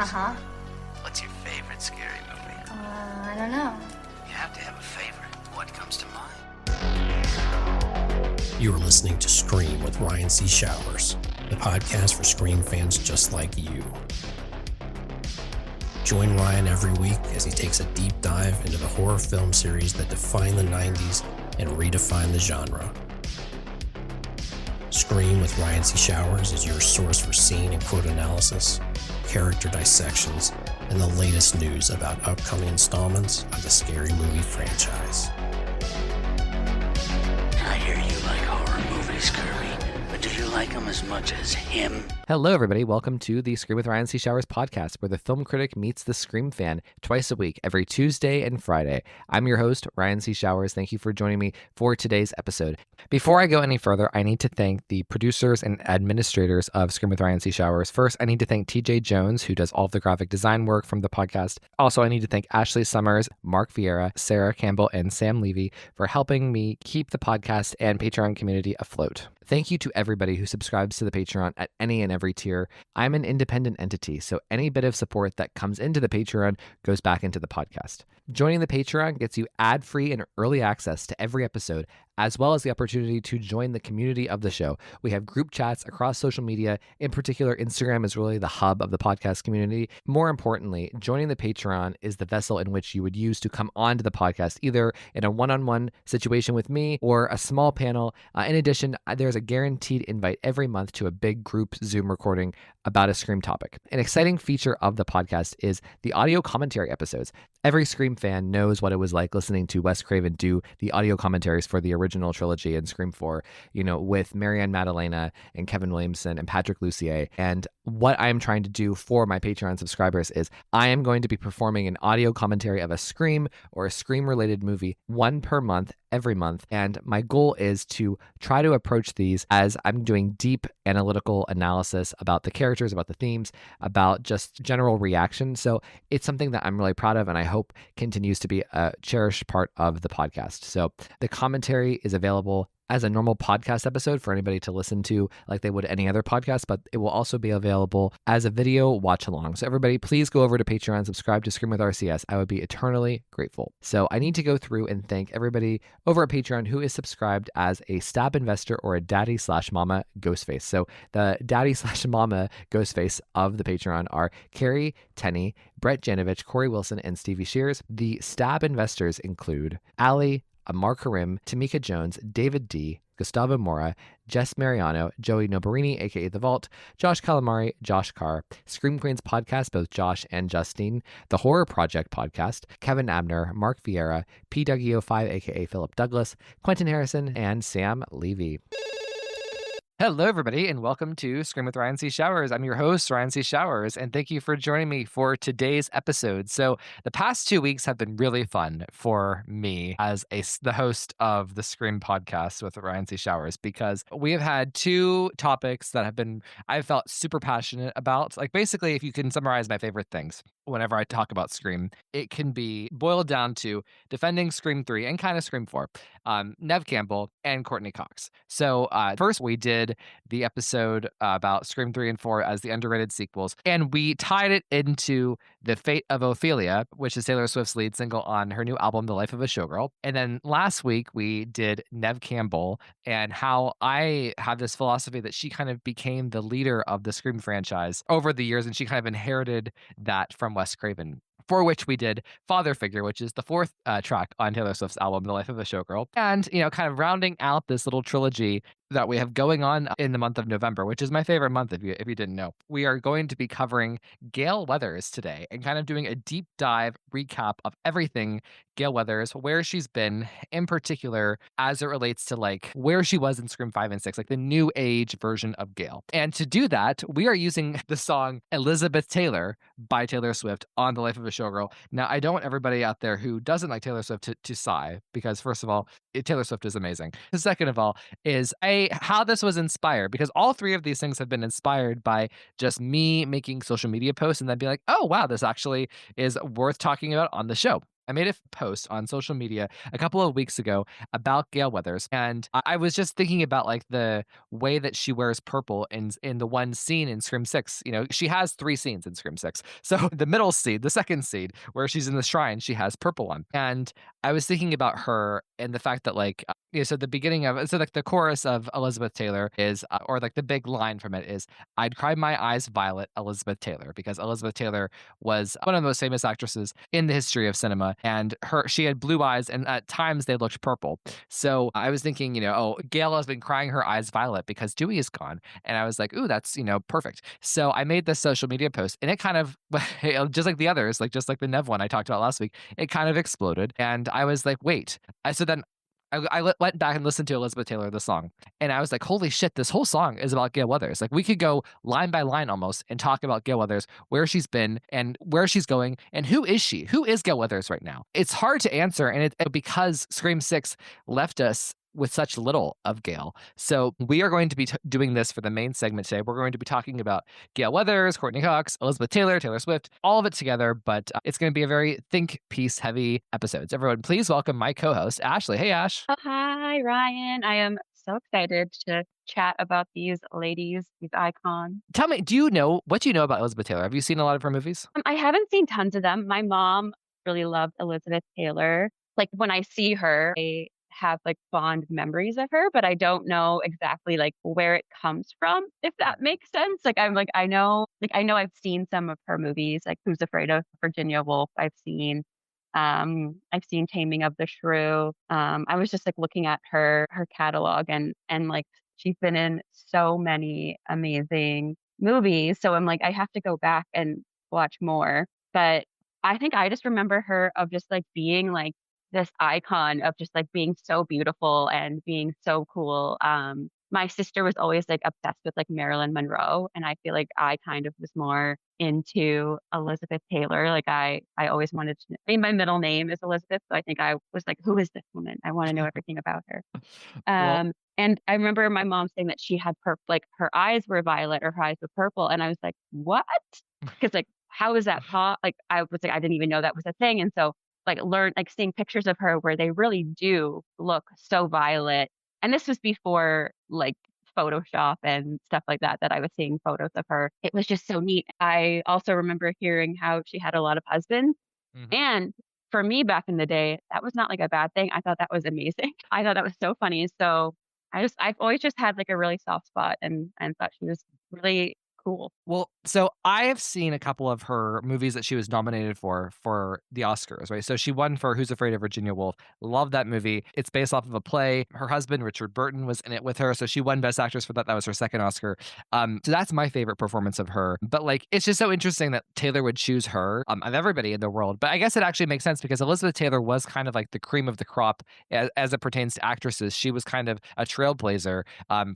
Uh-huh. What's your favorite scary movie? I don't know. You have to have a favorite. What comes to mind? You are listening to Scream with Ryan C. Showers, the podcast for Scream fans just like you. Join Ryan every week as he takes a deep dive into the horror film series that defined the 90s and redefined the genre. Scream with Ryan C. Showers is your source for scene and quote analysis, character dissections, and the latest news about upcoming installments of the Scary Movie franchise. I hear you like horror movies, Kirby, but do you like them as much as him? Hello, everybody. Welcome to the Scream with Ryan C. Showers podcast, where the film critic meets the Scream fan twice a week, every Tuesday and Friday. I'm your host, Ryan C. Showers. Thank you for joining me for today's episode. Before I go any further, I need to thank the producers and administrators of Scream with Ryan C. Showers. First, I need to thank TJ Jones, who does all of the graphic design work from the podcast. Also, I need to thank Ashley Summers, Mark Vieira, Sarah Campbell, and Sam Levy for helping me keep the podcast and Patreon community afloat. Thank you to everybody who subscribes to the Patreon at any and every tier. I'm an independent entity, so any bit of support that comes into the Patreon goes back into the podcast. Joining the Patreon gets you ad-free and early access to every episode, as well as the opportunity to join the community of the show. We have group chats across social media. In particular, Instagram is really the hub of the podcast community. More importantly, joining the Patreon is the vessel in which you would use to come onto the podcast, either in a one-on-one situation with me or a small panel. In addition, there's a guaranteed invite every month to a big group Zoom recording about a Scream topic. An exciting feature of the podcast is the audio commentary episodes. Every Scream fan knows what it was like listening to Wes Craven do the audio commentaries for the original trilogy and Scream 4, with Marianne Maddalena and Kevin Williamson and Patrick Lussier. And what I'm trying to do for my Patreon subscribers is I am going to be performing an audio commentary of a Scream or a Scream-related movie, one per month, every month. And my goal is to try to approach these as I'm doing deep analytical analysis about the characters, about the themes, about just general reaction. So it's something that I'm really proud of and I hope continues to be a cherished part of the podcast. So the commentary is available as a normal podcast episode for anybody to listen to like they would any other podcast, but it will also be available as a video watch along. So everybody, please go over to Patreon, subscribe to Scream with RCS. I would be eternally grateful. So I need to go through and thank everybody over at Patreon who is subscribed as a stab investor or a daddy/mama Ghostface. So the daddy/mama Ghostface of the Patreon are Carrie Tenney, Brett Janovich, Corey Wilson, and Stevie Shears. The stab investors include Allie, Amar Karim, Tamika Jones, David D., Gustavo Mora, Jess Mariano, Joey Nobarini, aka The Vault, Josh Calamari, Josh Carr, Scream Queens podcast, both Josh and Justine, The Horror Project podcast, Kevin Abner, Mark Vieira, PWO5, aka Philip Douglas, Quentin Harrison, and Sam Levy. Hello, everybody, and welcome to Scream with Ryan C. Showers. I'm your host, Ryan C. Showers, and thank you for joining me for today's episode. So the past 2 weeks have been really fun for me as the host of the Scream podcast with Ryan C. Showers, because we have had two topics that I've felt super passionate about. Like, basically, if you can summarize my favorite things whenever I talk about Scream, it can be boiled down to defending Scream 3 and kind of Scream 4, Neve Campbell and Courtney Cox. So first we did the episode about Scream 3 and 4 as the underrated sequels, and we tied it into The Fate of Ophelia, which is Taylor Swift's lead single on her new album, The Life of a Showgirl. And then last week we did Neve Campbell and how I have this philosophy that she kind of became the leader of the Scream franchise over the years, and she kind of inherited that from Wes Craven. For which we did Father Figure, which is the fourth track on Taylor Swift's album, The Life of a Showgirl. And, kind of rounding out this little trilogy that we have going on in the month of November, which is my favorite month, if you didn't know. We are going to be covering Gale Weathers today and kind of doing a deep dive recap of everything Gale Weathers, where she's been, in particular, as it relates to like where she was in Scream 5 and 6, like the new age version of Gale. And to do that, we are using the song Elizabeth Taylor by Taylor Swift on The Life of a Showgirl. Now, I don't want everybody out there who doesn't like Taylor Swift to sigh, because first of all, Taylor Swift is amazing. Second of all, is how this was inspired, because all three of these things have been inspired by just me making social media posts and then be like, oh, wow, this actually is worth talking about on the show. I made a post on social media a couple of weeks ago about Gale Weathers, and I was just thinking about like the way that she wears purple in the one scene in Scream 6. You know, she has 3 scenes in Scream 6. So the middle scene, the second scene where she's in the shrine, she has purple on. And I was thinking about her and the fact that like so the beginning of so like the chorus of Elizabeth Taylor is or like the big line from it is I'd cry my eyes violet, Elizabeth Taylor, because Elizabeth Taylor was one of the most famous actresses in the history of cinema, and she had blue eyes, and at times they looked purple. So I was thinking, you know, oh, Gail has been crying her eyes violet because Dewey is gone, and I was like, ooh, that's perfect. So I made this social media post, and it kind of just like the others, like just like the Nev one I talked about last week, it kind of exploded, and I was like, wait. So then I went back and listened to Elizabeth Taylor, the song, and I was like, holy shit, this whole song is about Gale Weathers. Like, we could go line by line almost and talk about Gale Weathers, where she's been and where she's going, and who is she? Who is Gale Weathers right now? It's hard to answer, and because Scream 6 left us with such little of Gale. So we are going to be doing this for the main segment today. We're going to be talking about Gale Weathers, Courtney Cox, Elizabeth Taylor, Taylor Swift, all of it together, but it's going to be a very think piece heavy episode. So everyone, please welcome my co-host, Ashley. Hey, Ash. Oh, hi, Ryan. I am so excited to chat about these ladies, these icons. Tell me, what do you know about Elizabeth Taylor? Have you seen a lot of her movies? I haven't seen tons of them. My mom really loved Elizabeth Taylor. Like when I see her, I have like fond memories of her, but I don't know exactly like where it comes from, if that makes sense. I know I've seen some of her movies, like Who's Afraid of Virginia Woolf. I've seen Taming of the Shrew. I was just like looking at her catalog and like she's been in so many amazing movies. So I'm like, I have to go back and watch more. But I think I just remember her of just like being like this icon of just like being so beautiful and being so cool. My sister was always like obsessed with like Marilyn Monroe, and I feel like I kind of was more into Elizabeth Taylor. Like I always wanted to. I mean, my middle name is Elizabeth, so I think I was like, who is this woman? I want to know everything about her. Well, And I remember my mom saying that she had like her eyes were violet or her eyes were purple, and I was like, what? Because like, how is that? Like I was like, I didn't even know that was a thing, and so like seeing pictures of her where they really do look so violet. And this was before like Photoshop and stuff like that I was seeing photos of her. It was just so neat. I also remember hearing how she had a lot of husbands. mhm. And for me back in the day, that was not like a bad thing. I thought that was amazing. I thought that was so funny. So I've always just had like a really soft spot and thought she was really cool. Well, so I have seen a couple of her movies that she was nominated for the Oscars, right? So she won for Who's Afraid of Virginia Woolf. Love that movie. It's based off of a play. Her husband, Richard Burton, was in it with her. So she won Best Actress for that. That was her second Oscar. So that's my favorite performance of her. But like, it's just so interesting that Taylor would choose her of everybody in the world. But I guess it actually makes sense because Elizabeth Taylor was kind of like the cream of the crop as it pertains to actresses. She was kind of a trailblazer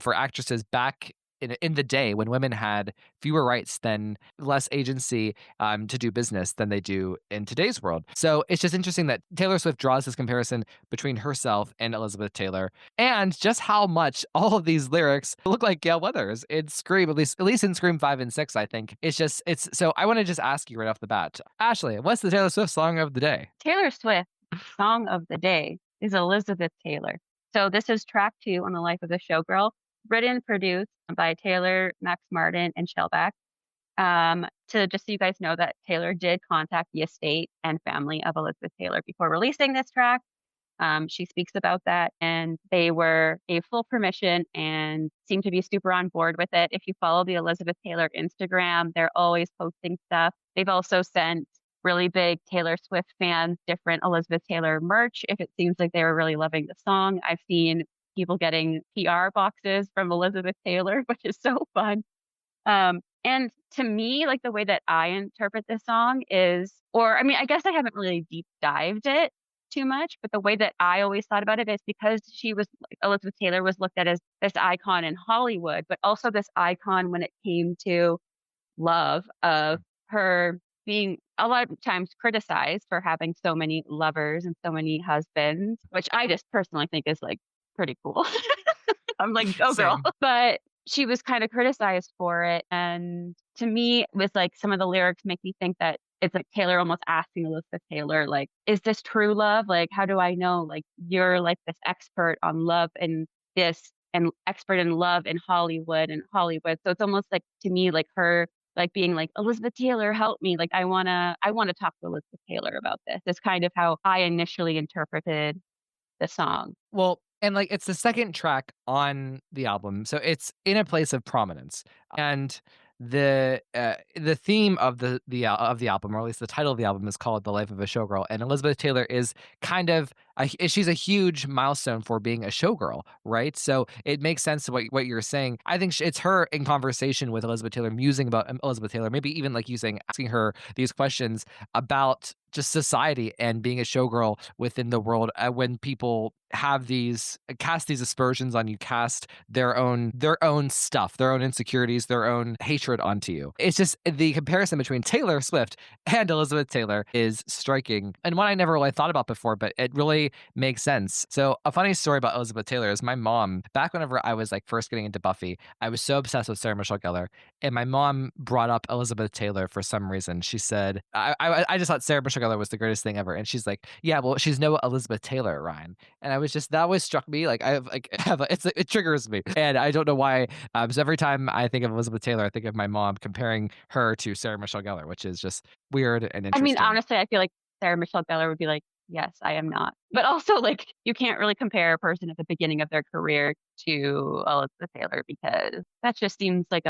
for actresses back in the day when women had fewer rights than less agency to do business than they do in today's world. So it's just interesting that Taylor Swift draws this comparison between herself and Elizabeth Taylor, and just how much all of these lyrics look like Gale Weathers in Scream, at least in Scream 5 and 6, I think. It's so I want to just ask you right off the bat, Ashley, what's the Taylor Swift song of the day? Taylor Swift song of the day is Elizabeth Taylor. So this is track 2 on the life of the Showgirl, written, produced by Taylor, Max Martin, and Shellback. To just so you guys know that Taylor did contact the estate and family of Elizabeth Taylor before releasing this track. She speaks about that, and they gave full permission and seem to be super on board with it. If you follow the Elizabeth Taylor Instagram, they're always posting stuff. They've also sent really big Taylor Swift fans different Elizabeth Taylor merch if it seems like they were really loving the song. I've seen people getting PR boxes from Elizabeth Taylor, which is so fun. And to me, like the way that I interpret this song is, or I mean, I guess I haven't really deep dived it too much, but the way that I always thought about it is because Elizabeth Taylor was looked at as this icon in Hollywood, but also this icon when it came to love, of her being a lot of times criticized for having so many lovers and so many husbands, which I just personally think is like pretty cool. I'm like, go girl. Same. But she was kind of criticized for it. And to me, with like some of the lyrics make me think that it's like Taylor almost asking Elizabeth Taylor, like, is this true love? Like, how do I know? Like, you're like this expert on love and this and expert in love in Hollywood. So it's almost like to me, like her like being like, Elizabeth Taylor, help me. Like I wanna talk to Elizabeth Taylor about this. That's kind of how I initially interpreted the song. Well, and like it's the second track on the album, so it's in a place of prominence. And the theme of the album, or at least the title of the album, is called "The Life of a Showgirl." And Elizabeth Taylor is kind of she's a huge milestone for being a showgirl, right? So it makes sense to what you're saying. I think it's her in conversation with Elizabeth Taylor, musing about Elizabeth Taylor, maybe even like you saying, asking her these questions about just society and being a showgirl within the world, when people have these cast these aspersions on you, cast their own stuff, their own insecurities, their own hatred onto you. It's just the comparison between Taylor Swift and Elizabeth Taylor is striking, and one I never really thought about before, but it really makes sense. So a funny story about Elizabeth Taylor is my mom, back whenever I was like first getting into Buffy, I was so obsessed with Sarah Michelle Gellar, and my mom brought up Elizabeth Taylor for some reason. She said, I just thought Sarah Michelle Gellar was the greatest thing ever. And she's like, yeah, well, she's no Elizabeth Taylor, Ryan. And I was just, that always struck me. Like, I have, like, it triggers me. And I don't know why. So every time I think of Elizabeth Taylor, I think of my mom comparing her to Sarah Michelle Gellar, which is just weird and I mean, interesting. honestly, I feel like Sarah Michelle Gellar would be like, yes, I am not. But also, like, you can't really compare a person at the beginning of their career to Elizabeth Taylor because that just seems like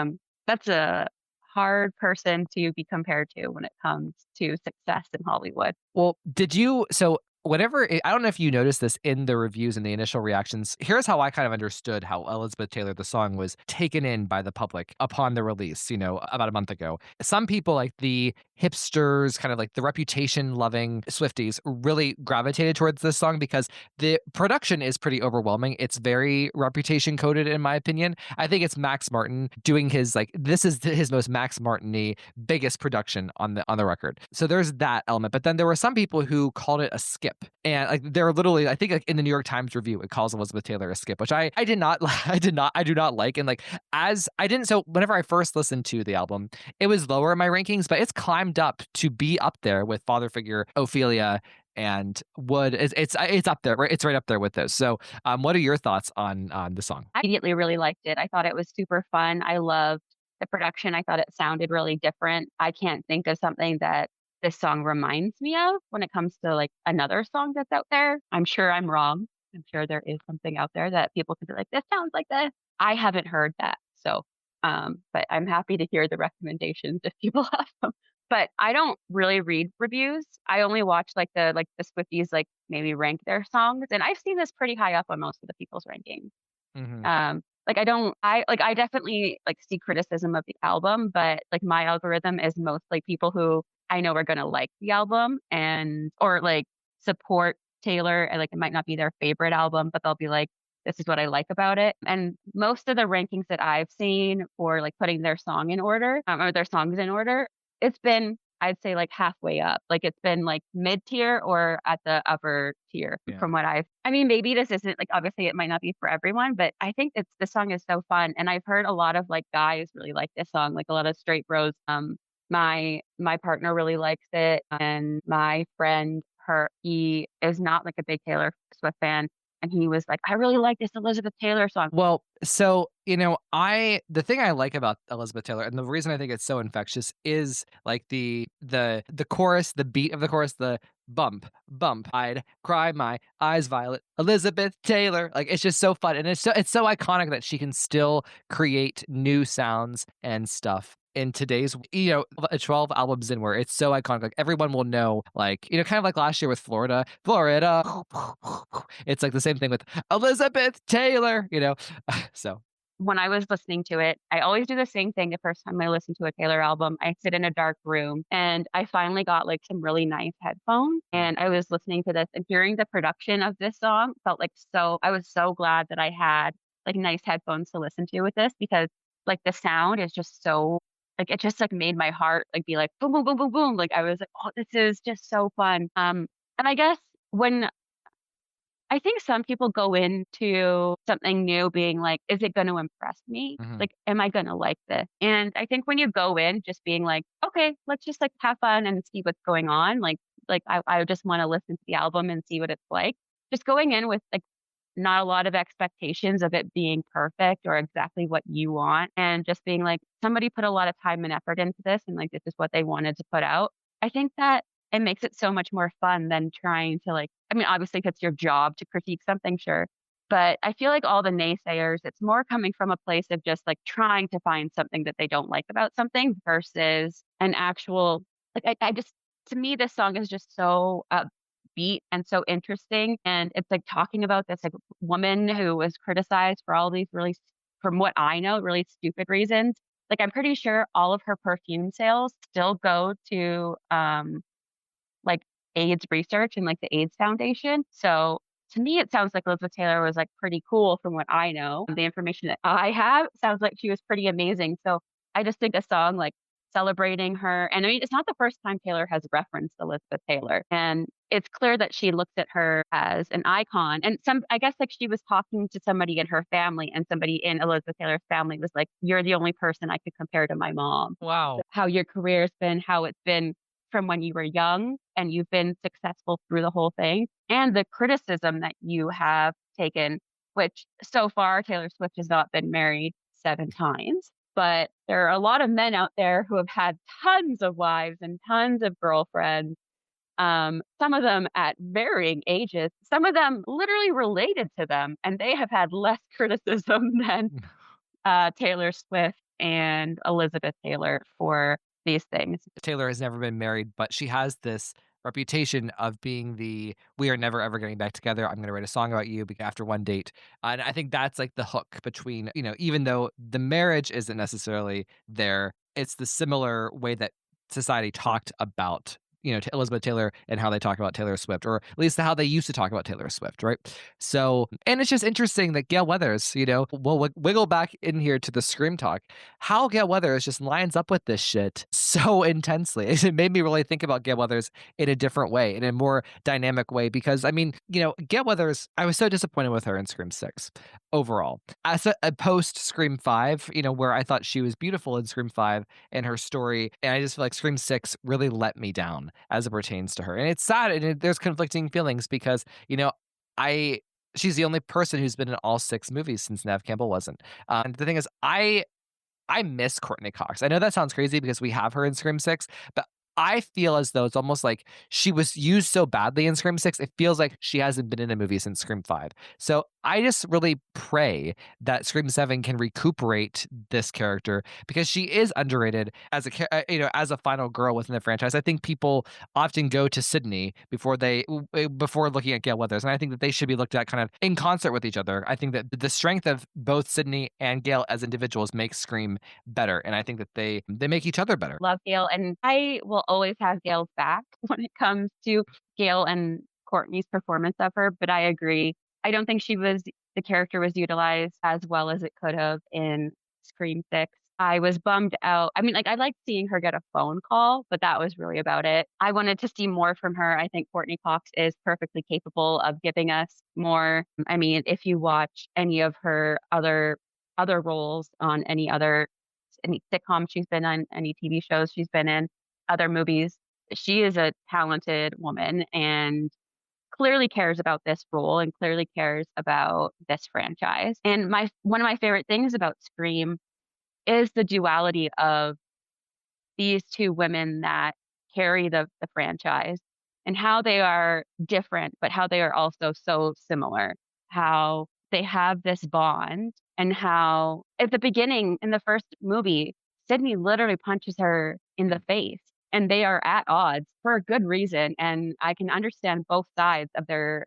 that's a hard person to be compared to when it comes to success in Hollywood. Well, did you? So whenever I don't know if you noticed this in the reviews and the initial reactions. Here's how I kind of understood how Elizabeth Taylor, the song, was taken in by the public upon the release, about a month ago. Some people, like the hipsters, kind of like the reputation loving Swifties, really gravitated towards this song because the production is pretty overwhelming. It's very reputation coded, in my opinion. I think it's Max Martin doing his, like, this is his most Max Martin-y biggest production on the record. So there's that element. But then there were some people who called it a skip. And like they're literally, I think, like in the New York Times review, it calls Elizabeth Taylor a skip, which I did not I do not like. And like as I didn't so whenever I first listened to the album, it was lower in my rankings, but it's climbed up to be up there with Father Figure, Ophelia, and Wood. It's up there, right? It's right up there with those. So what are your thoughts on the song? I immediately really liked it. I thought it was super fun. I loved the production. I thought it sounded really different. I can't think of something that this song reminds me of when it comes to like another song that's out there. I'm sure I'm wrong. I'm sure there is something out there that people could be like, this sounds like this. I haven't heard that. So, but I'm happy to hear the recommendations if people have them. But I don't really read reviews. I only watch like the Swifties like maybe rank their songs, and I've seen this pretty high up on most of the people's rankings. Hmm. Like I definitely like see criticism of the album, but like my algorithm is mostly people who I know are gonna like the album and or like support Taylor and like it might not be their favorite album, but they'll be like, this is what I like about it. And most of the rankings that I've seen for like putting their song in order, or their songs in order, it's been I'd say like halfway up. Like it's been like mid tier or at the upper tier Yeah. from what I mean, maybe this isn't like obviously it might not be for everyone, but I think the song is so fun. And I've heard a lot of like guys really like this song, like a lot of straight bros. My partner really likes it, and my friend, he is not like a big Taylor Swift fan, and he was like, I really like this Elizabeth Taylor song. Well, so, the thing I like about Elizabeth Taylor, and the reason I think it's so infectious, is like the chorus, the beat of the chorus, the bump, bump, I'd cry my eyes violet, Elizabeth Taylor. Like it's just so fun. And it's so iconic that she can still create new sounds and stuff in today's 12 albums in, where it's so iconic. Like everyone will know, like, kind of like last year with Florida. It's like the same thing with Elizabeth Taylor, So When I was listening to it, I always do the same thing the first time I listen to a Taylor album. I sit in a dark room and I finally got like some really nice headphones and I was listening to this and hearing the production of this song felt like I was so glad that I had like nice headphones to listen to with this because like the sound is just so like it just like made my heart like be like boom boom boom boom boom. Like I was like, oh, this is just so fun. And I guess when I think some people go into something new being like, "Is it gonna impress me? Mhm. Like, am I gonna like this?" And I think when you go in just being like, "Okay, let's just, like, have fun and see what's going on," I just wanna listen to the album and see what it's like. Just going in with, like, not a lot of expectations of it being perfect or exactly what you want, and just being like, somebody put a lot of time and effort into this, and, like, this is what they wanted to put out. I think that it makes it so much more fun than trying to, like I mean, obviously, if it's your job to critique something, sure, but I feel like all the naysayers, it's more coming from a place of just, like, trying to find something that they don't like about something versus an actual I just to me, this song is just so upbeat and so interesting, and it's, like, talking about this, like, woman who was criticized for all these really from what I know, really stupid reasons. Like, I'm pretty sure all of her perfume sales still go to, like, AIDS research and, like, the AIDS Foundation. So, to me, it sounds like Elizabeth Taylor was, like, pretty cool from what I know. The information that I have sounds like she was pretty amazing. So, I just think a song, like, celebrating her and I mean, it's not the first time Taylor has referenced Elizabeth Taylor, and it's clear that she looks at her as an icon, and I guess, like, she was talking to somebody in her family, and somebody in Elizabeth Taylor's family was like, "You're the only person I could compare to my mom." Wow. How your career's been, how it's been from when you were young and you've been successful through the whole thing, and the criticism that you have taken, which so far Taylor Swift has not been married 7 times, but there are a lot of men out there who have had tons of wives and tons of girlfriends, some of them at varying ages, some of them literally related to them, and they have had less criticism than Taylor Swift and Elizabeth Taylor for these things. Taylor has never been married, but she has this reputation of being the "we are never ever getting back together. I'm going to write a song about you after one date." And I think that's like the hook between, even though the marriage isn't necessarily there, it's the similar way that society talked about, Elizabeth Taylor and how they talk about Taylor Swift, or at least how they used to talk about Taylor Swift, right? So, and it's just interesting that Gale Weathers, we'll wiggle back in here to the Scream talk, how Gale Weathers just lines up with this shit so intensely. It made me really think about Gale Weathers in a different way, in a more dynamic way, because I mean, Gale Weathers, I was so disappointed with her in Scream 6 overall. As a post Scream 5, where I thought she was beautiful in Scream 5 and her story, and I just feel like Scream 6 really let me down as it pertains to her. And it's sad, and there's conflicting feelings because, I she's the only person who's been in all 6 movies since Nev Campbell wasn't. And the thing is, I miss Courtney Cox. I know that sounds crazy because we have her in Scream 6, but I feel as though it's almost like she was used so badly in Scream 6, it feels like she hasn't been in a movie since Scream 5. So I just really pray that Scream 7 can recuperate this character because she is underrated as as a final girl within the franchise. I think people often go to Sydney before looking at Gale Weathers, and I think that they should be looked at kind of in concert with each other. I think that the strength of both Sydney and Gale as individuals makes Scream better, and I think that they make each other better. Love Gail, and I will always have Gail's back when it comes to Gail and Courtney's performance of her, but I agree. I don't think the character was utilized as well as it could have in Scream 6. I was bummed out. I mean, like, I liked seeing her get a phone call, but that was really about it. I wanted to see more from her. I think Courtney Cox is perfectly capable of giving us more. I mean, if you watch any of her other roles on any sitcom she's been on, any TV shows she's been in, other movies. She is a talented woman and clearly cares about this role and clearly cares about this franchise. And one of my favorite things about Scream is the duality of these two women that carry the franchise and how they are different, but how they are also so similar. How they have this bond and how at the beginning in the first movie, Sydney literally punches her in the face and they are at odds for a good reason. And I can understand both sides of their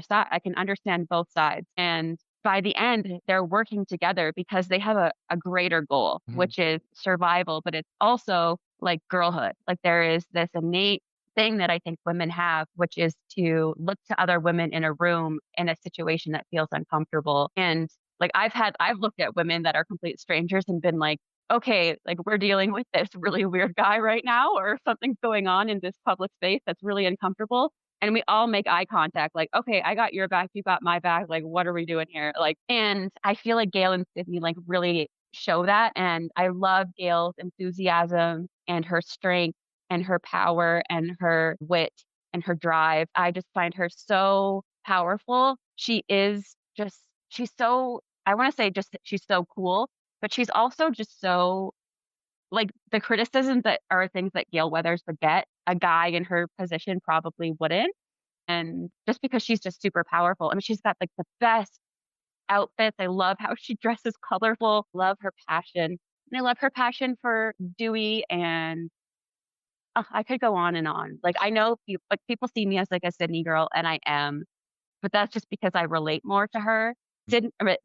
side. I can understand both sides. And by the end, they're working together because they have a greater goal, Mhm. which is survival, but it's also like girlhood. Like there is this innate thing that I think women have, which is to look to other women in a room in a situation that feels uncomfortable. And like I've looked at women that are complete strangers and been like, okay, like we're dealing with this really weird guy right now, or something's going on in this public space that's really uncomfortable. and we all make eye contact, like, "Okay, I got your back, you got my back, like, what are we doing here?" Like, and I feel like Gale and Sydney, like, really show that, and I love Gale's enthusiasm and her strength and her power and her wit and her drive. I just find her so powerful. She is just she's so I wanna say just that she's so cool, but she's also just so like, the criticisms that are things that Gale Weathers would get, a guy in her position probably wouldn't, and just because she's just super powerful. I mean, she's got, like, the best outfits. I love how she dresses colorful, love her passion, and I love her passion for Dewey and, I could go on and on. Like, I know people see me as, like, a Sydney girl, and I am, but that's just because I relate more to her.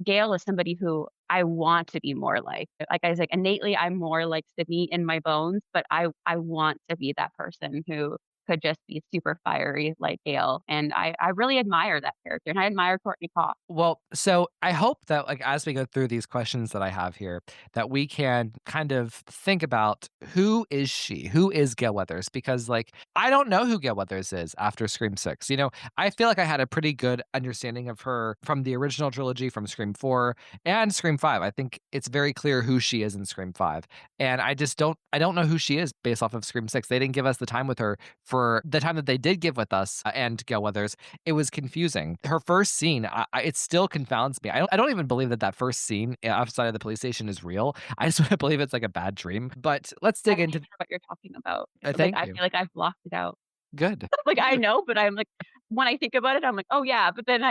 Gail is somebody who I want to be more like. Like I was like, innately, I'm more like Sydney in my bones, but I want to be that person who could just be super fiery like Gail. And I really admire that character, and I admire Courtney Cox. Well, so I hope that like as we go through these questions that I have here, that we can kind of think about who is she? Who is Gale Weathers? Because like I don't know who Gale Weathers is after Scream 6. You know, I feel like I had a pretty good understanding of her from the original trilogy, from Scream 4 and Scream 5. I think it's very clear who she is in Scream 5. And I don't know who she is based off of Scream 6. They didn't give us the time with her for the time that they did give with us and Gale Weathers. It was confusing. Her first scene, it still confounds me. I don't even believe that first scene outside of the police station is real. I just want to believe it's like a bad dream. But let's dig I'm not into. sure what you're talking about. Like, Thank I you. feel like I've blocked it out. Good. Like, I know, but I'm like, when I think about it, I'm like, "Oh, yeah," but then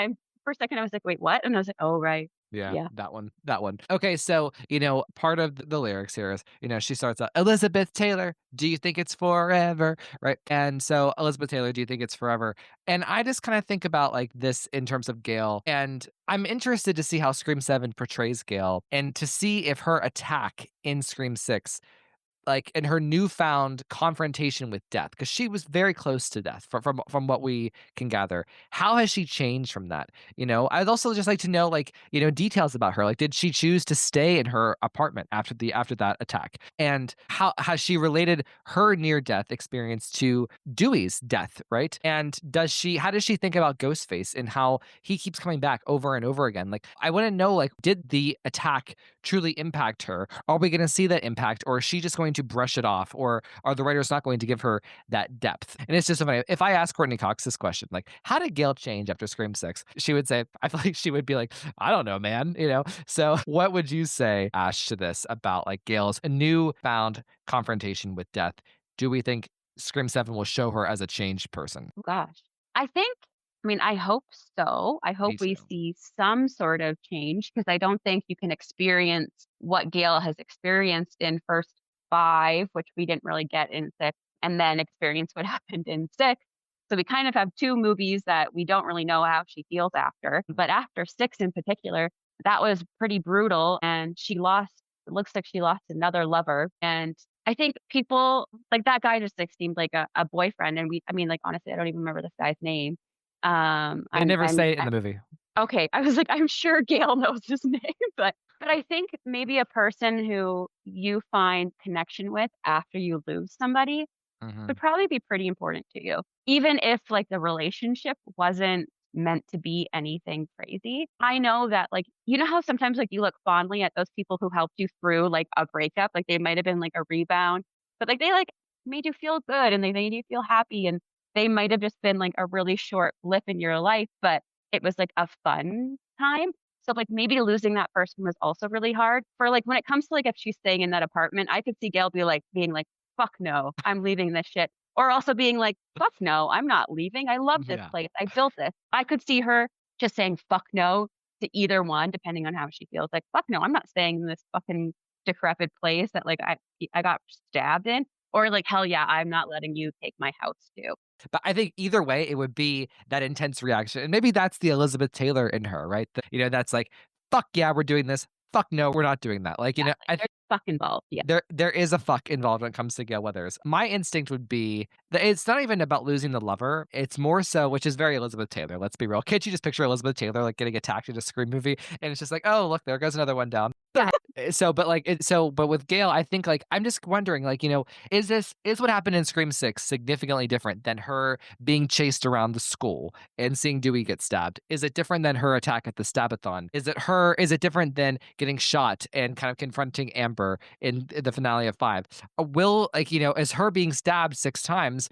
for a second, I was like, "Wait, what?" And I was like, "Oh, right." Yeah, Yeah. that one. That one. Okay, so, part of the lyrics here is, she starts out, Elizabeth Taylor, do you think it's forever? Right? And so, Elizabeth Taylor, do you think it's forever? And I just kind of think about like this in terms of Gale. And I'm interested to see how Scream 7 portrays Gale and to see if her attack in Scream 6 like in her newfound confrontation with death, because she was very close to death from what we can gather. How has she changed from that? I'd also just like to know like, details about her. Like, did she choose to stay in her apartment after that attack? And how has she related her near death experience to Dewey's death, right? And how does she think about Ghostface and how he keeps coming back over and over again? Like, I want to know, like, did the attack truly impact her? Are we going to see that impact, or is she just going to brush it off, or are the writers not going to give her that depth? And it's just so funny. If I ask Courtney Cox this question, like, how did Gale change after Scream 6? She would say, I feel like she would be like, I don't know, man. So what would you say, Ash, to this about like Gale's newfound confrontation with death? Do we think Scream 7 will show her as a changed person? Oh gosh. I mean, I hope so. I hope Me we too. see some sort of change because I don't think you can experience what Gale has experienced in first 5, which we didn't really get in 6, and then experience what happened in 6. So we kind of have 2 movies that we don't really know how she feels after. But after 6 in particular, that was pretty brutal, and it looks like she lost another lover, and I think people like that guy just like seemed like a boyfriend, and I mean, like honestly, I don't even remember this guy's name. They never And say it in the movie. okay, I was like, I'm sure Gail knows his name, but I think maybe a person who you find connection with after you lose somebody Mhm. would probably be pretty important to you, even if like the relationship wasn't meant to be anything crazy. I know that like you know how sometimes like you look fondly at those people who helped you through like a breakup, like they might have been like a rebound, but like they like made you feel good and they made you feel happy and they might have just been like a really short blip in your life, but it was like a fun time. So like maybe losing that person was also really hard. For like when it comes to like if she's staying in that apartment, I could see Gail being like, fuck no, I'm leaving this shit. Or also being like, fuck no, I'm not leaving. I love this Yeah. place. I built this. I could see her just saying fuck no to either one, depending on how she feels. Like, fuck no, I'm not staying in this fucking decrepit place that like I got stabbed in. Or like, hell yeah, I'm not letting you take my house too. But I think either way, it would be that intense reaction. And maybe that's the Elizabeth Taylor in her, right? That's like, fuck yeah, we're doing this. Fuck no, we're not doing that. Like, Exactly. There's fuck involved. Yeah. there is a fuck involved when it comes to Gale Weathers. My instinct would be that it's not even about losing the lover. It's more so, which is very Elizabeth Taylor. Let's be real. Can't you just picture Elizabeth Taylor like getting attacked in a Scream movie, and it's just like, oh look, there goes another one down. Yeah. But with Gale, I think like I'm just wondering, like, is what happened in Scream 6 significantly different than her being chased around the school and seeing Dewey get stabbed? Is it different than her attack at the Stabathon? Is it different than getting shot and kind of confronting Amber in the finale of 5? Is her being stabbed 6 times,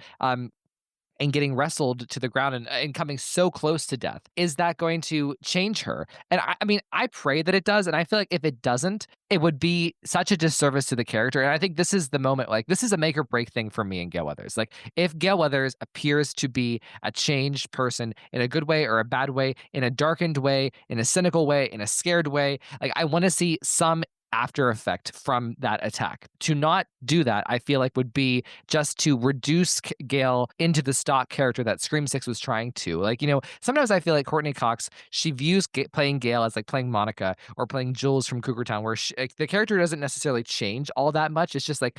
and getting wrestled to the ground and coming so close to death, is that going to change her? And I mean, I pray that it does. And I feel like if it doesn't, it would be such a disservice to the character. And I think this is the moment, like, this is a make or break thing for me and Gale Weathers. Like, if Gale Weathers appears to be a changed person in a good way or a bad way, in a darkened way, in a cynical way, in a scared way, like, I want to see some after effect from that attack. To not do that, I feel like would be just to reduce Gale into the stock character that Scream 6 was trying to. Like, sometimes I feel like Courtney Cox, she views playing Gale as like playing Monica or playing Jules from Cougar Town, where the character doesn't necessarily change all that much. It's just like,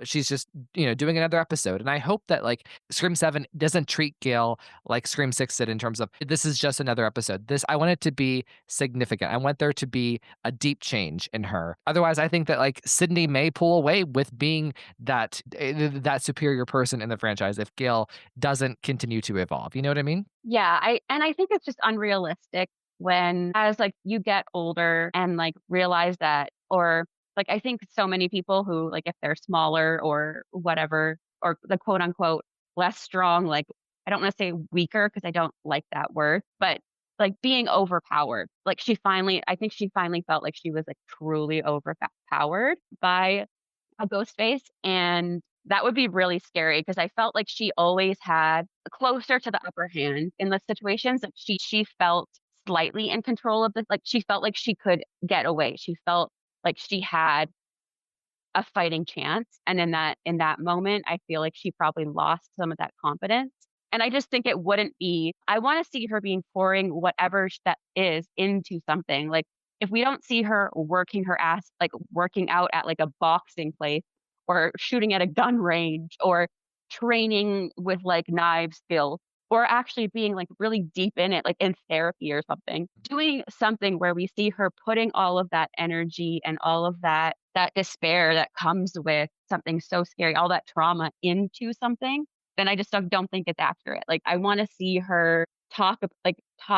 she's just, doing another episode. And I hope that like Scream 7 doesn't treat Gale like Scream 6 did in terms of this is just another episode. I want it to be significant. I want there to be a deep change in her. Otherwise, I think that like Sydney may pull away with being that superior person in the franchise if Gale doesn't continue to evolve. You know what I mean? Yeah, I think it's just unrealistic when as like you get older and like realize that, or like I think so many people who like if they're smaller or whatever, or the quote unquote less strong, like I don't want to say weaker because I don't like that word, but like being overpowered. Like I think she finally felt like she was like truly overpowered by a ghost face. And that would be really scary because I felt like she always had closer to the upper hand in the situations that she felt slightly in control of this. Like she felt like she could get away. She felt like she had a fighting chance. And in that moment, I feel like she probably lost some of that confidence. And I just think it wouldn't be, I want to see her being pouring whatever that is into something. Like if we don't see her working her ass, like working out at like a boxing place or shooting at a gun range or training with like knife skills or actually being like really deep in it, like in therapy or something, doing something where we see her putting all of that energy and all of that despair that comes with something so scary, all that trauma into something, then I just don't think it's accurate. Like I want to see her talk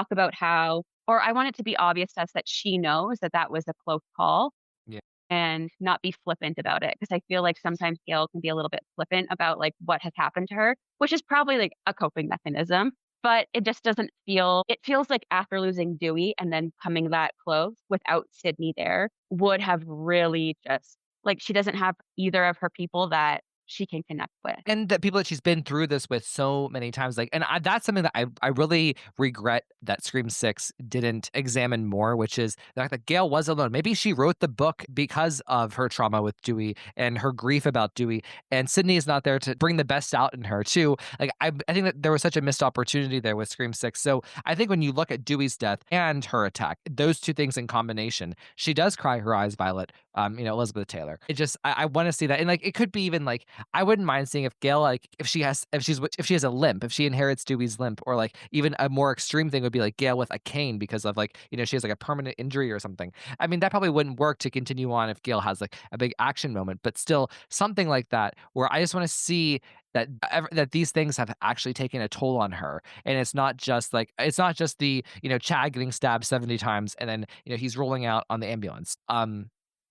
about how, or I want it to be obvious to us that she knows that that was a close call Yeah. and not be flippant about it. Because I feel like sometimes Gail can be a little bit flippant about like what has happened to her, which is probably like a coping mechanism. But it just doesn't feel, it feels like after losing Dewey and then coming that close without Sydney there would have really just, like she doesn't have either of her people that she can connect with. And the people that she's been through this with so many times, like, and that's something that I really regret that Scream 6 didn't examine more, which is the fact that Gail was alone. Maybe she wrote the book because of her trauma with Dewey and her grief about Dewey, and Sydney is not there to bring the best out in her too. Like, I think that there was such a missed opportunity there with Scream 6. So I think when you look at Dewey's death and her attack, those two things in combination, she does cry her eyes violet. Elizabeth Taylor. It just, I want to see that, and like, it could be even like, I wouldn't mind seeing if Gail, like, if she has a limp, if she inherits Dewey's limp, or like even a more extreme thing would be like Gail with a cane because of like, she has like a permanent injury or something. I mean, that probably wouldn't work to continue on if Gail has like a big action moment, but still something like that where I just want to see that these things have actually taken a toll on her, and it's not just the Chad getting stabbed 70 times and then he's rolling out on the ambulance.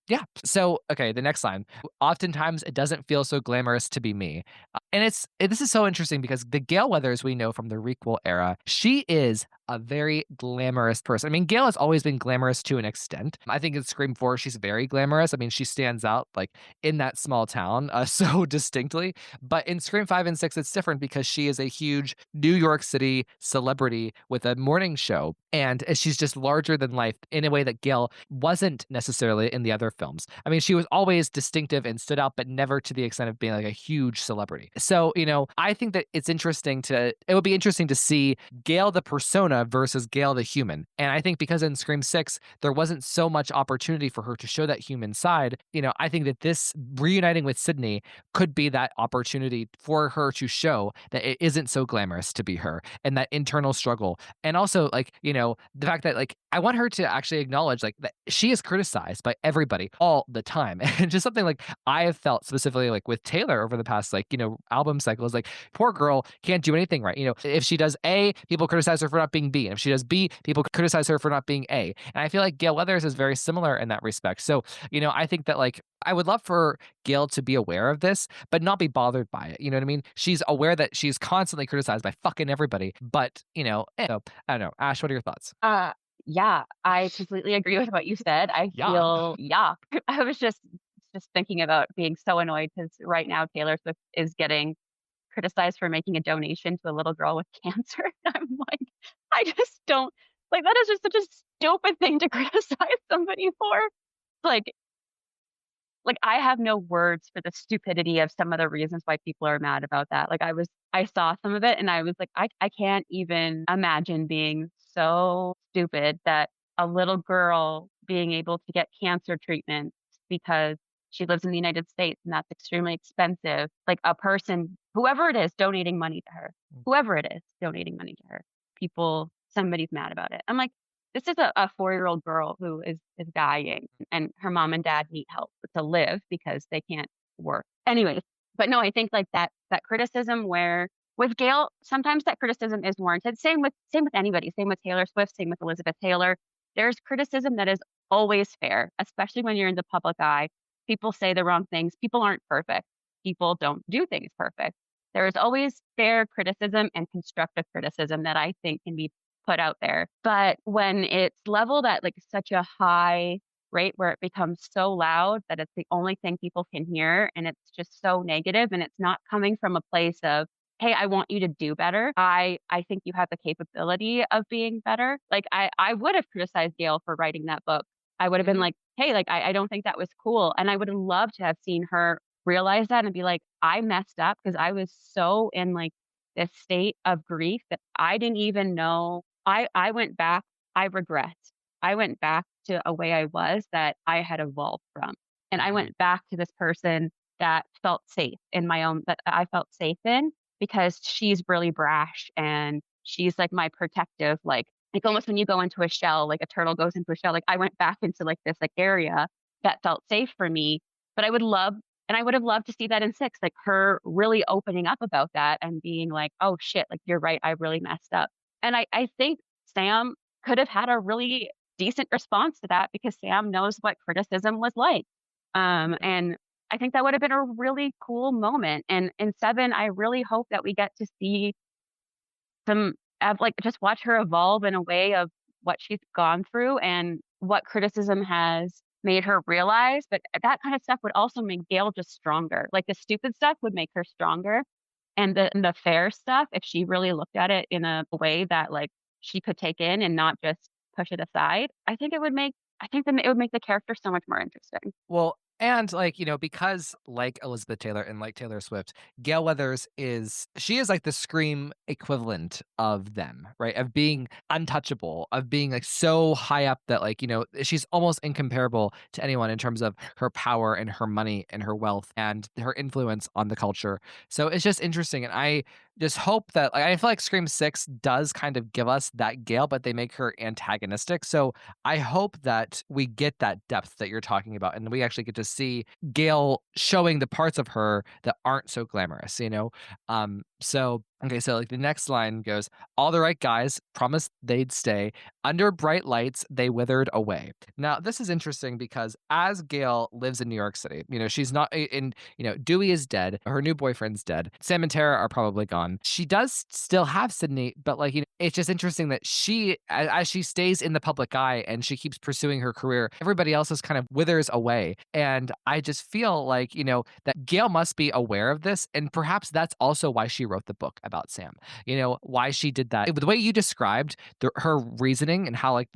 Yeah. So, okay, the next line. Oftentimes, it doesn't feel so glamorous to be me. And this is so interesting because the Gale Weathers we know from the Requel era, she is a very glamorous person. I mean, Gale has always been glamorous to an extent. I think in Scream 4, she's very glamorous. I mean, she stands out like in that small town so distinctly. But in Scream 5 and 6, it's different because she is a huge New York City celebrity with a morning show. And she's just larger than life in a way that Gale wasn't necessarily in the other films. I mean, she was always distinctive and stood out, but never to the extent of being like a huge celebrity. So, I think that it would be interesting to see Gale the persona persona versus Gale the human. And I think because in Scream 6, there wasn't so much opportunity for her to show that human side, I think that this reuniting with Sydney could be that opportunity for her to show that it isn't so glamorous to be her and that internal struggle. And also, the fact that, I want her to actually acknowledge, that she is criticized by everybody all the time. And just something I have felt specifically, with Taylor over the past, album cycle is poor girl can't do anything right. If she does A, people criticize her for not being B. And if she does B, people criticize her for not being A. And I feel like Gale Weathers is very similar in that respect. So, I think that, I would love for Gale to be aware of this, but not be bothered by it. You know what I mean? She's aware that she's constantly criticized by fucking everybody. But, so I don't know. Ash, what are your thoughts? Yeah, I completely agree with what you said. I feel yuck. I was just thinking about being so annoyed because right now Taylor Swift is getting criticized for making a donation to a little girl with cancer. I'm like, I just don't that is just such a stupid thing to criticize somebody for. Like I have no words for the stupidity of some of the reasons why people are mad about that. I saw some of it and I was like, I can't even imagine being so stupid that a little girl being able to get cancer treatment because she lives in the United States and that's extremely expensive. A person, whoever it is, donating money to her, somebody's mad about it. I'm like, this is a 4-year-old girl who is dying and her mom and dad need help to live because they can't work. Anyways, but no, I think that criticism where with Gale, sometimes that criticism is warranted. Same with anybody, same with Taylor Swift, same with Elizabeth Taylor. There's criticism that is always fair, especially when you're in the public eye. People say the wrong things. People aren't perfect. People don't do things perfect. There is always fair criticism and constructive criticism that I think can be put out there. But when it's leveled at such a high rate where it becomes so loud that it's the only thing people can hear and it's just so negative and it's not coming from a place of, hey, I want you to do better. I think you have the capability of being better. I would have criticized Gale for writing that book. I would have been like, hey, I don't think that was cool. And I would have loved to have seen her realize that and be like, I messed up because I was so in this state of grief that I didn't even know. I went back. I regret. I went back to a way I was that I had evolved from. And I went back to this person that felt safe that I felt safe in because she's really brash and she's my protective, almost when you go into a shell, a turtle goes into a shell. I went back into this area that felt safe for me. But I would have loved to see that in 6, her really opening up about that and being like, oh shit, you're right, I really messed up. And I think Sam could have had a really decent response to that because Sam knows what criticism was like. And I think that would have been a really cool moment. And in 7, I really hope that we get to see just watch her evolve in a way of what she's gone through and what criticism has made her realize. But that kind of stuff would also make Gale just stronger. The stupid stuff would make her stronger. And the fair stuff, if she really looked at it in a way that she could take in and not just push it aside, I think it would make the character so much more interesting. Well, and because Elizabeth Taylor and Taylor Swift, Gale Weathers is the Scream equivalent of them, right? Of being untouchable, of being so high up that she's almost incomparable to anyone in terms of her power and her money and her wealth and her influence on the culture. So it's just interesting. And I just hope that I feel like Scream 6 does kind of give us that Gale, but they make her antagonistic. So I hope that we get that depth that you're talking about and we actually get to see Gale showing the parts of her that aren't so glamorous, So the next line goes, all the right guys promised they'd stay. Under bright lights, they withered away. Now, this is interesting because as Gale lives in New York City, she's not in, Dewey is dead. Her new boyfriend's dead. Sam and Tara are probably gone. She does still have Sydney, but it's just interesting that she, as she stays in the public eye and she keeps pursuing her career, everybody else is kind of withers away. And I just feel that Gale must be aware of this. And perhaps that's also why she wrote the book about about Sam. Why she did that. The way you described her reasoning and how like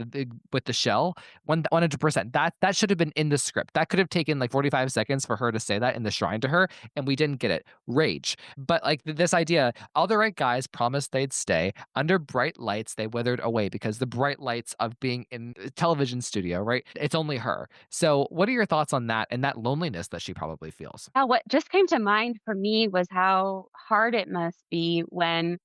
with the shell, 100%. That should have been in the script. That could have taken like 45 seconds for her to say that in the shrine to her, and we didn't get it. Rage. But like this idea, all the right guys promised they'd stay. Under bright lights, they withered away because the bright lights of being in a television studio, right? It's only her. So what are your thoughts on that and that loneliness that she probably feels? What just came to mind for me was how hard it must be when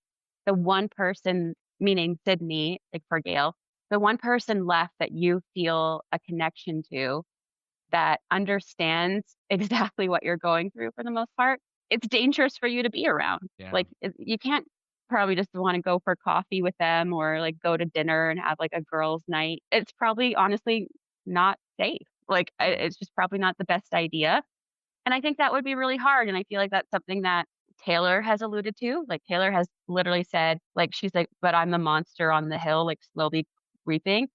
the one person, meaning Sydney, like for Gale, the one person left that you feel a connection to, that understands exactly what you're going through for the most part. It's dangerous for you to be around. Yeah. Like you can't probably just want to go for coffee with them or like go to dinner and have like a girls' night. It's probably honestly not safe. Like it's just probably not the best idea. And I think that would be really hard. And I feel like that's something that Taylor has alluded to. Like Taylor has literally said, like, she's like, but I'm the monster on the hill, like slowly creeping.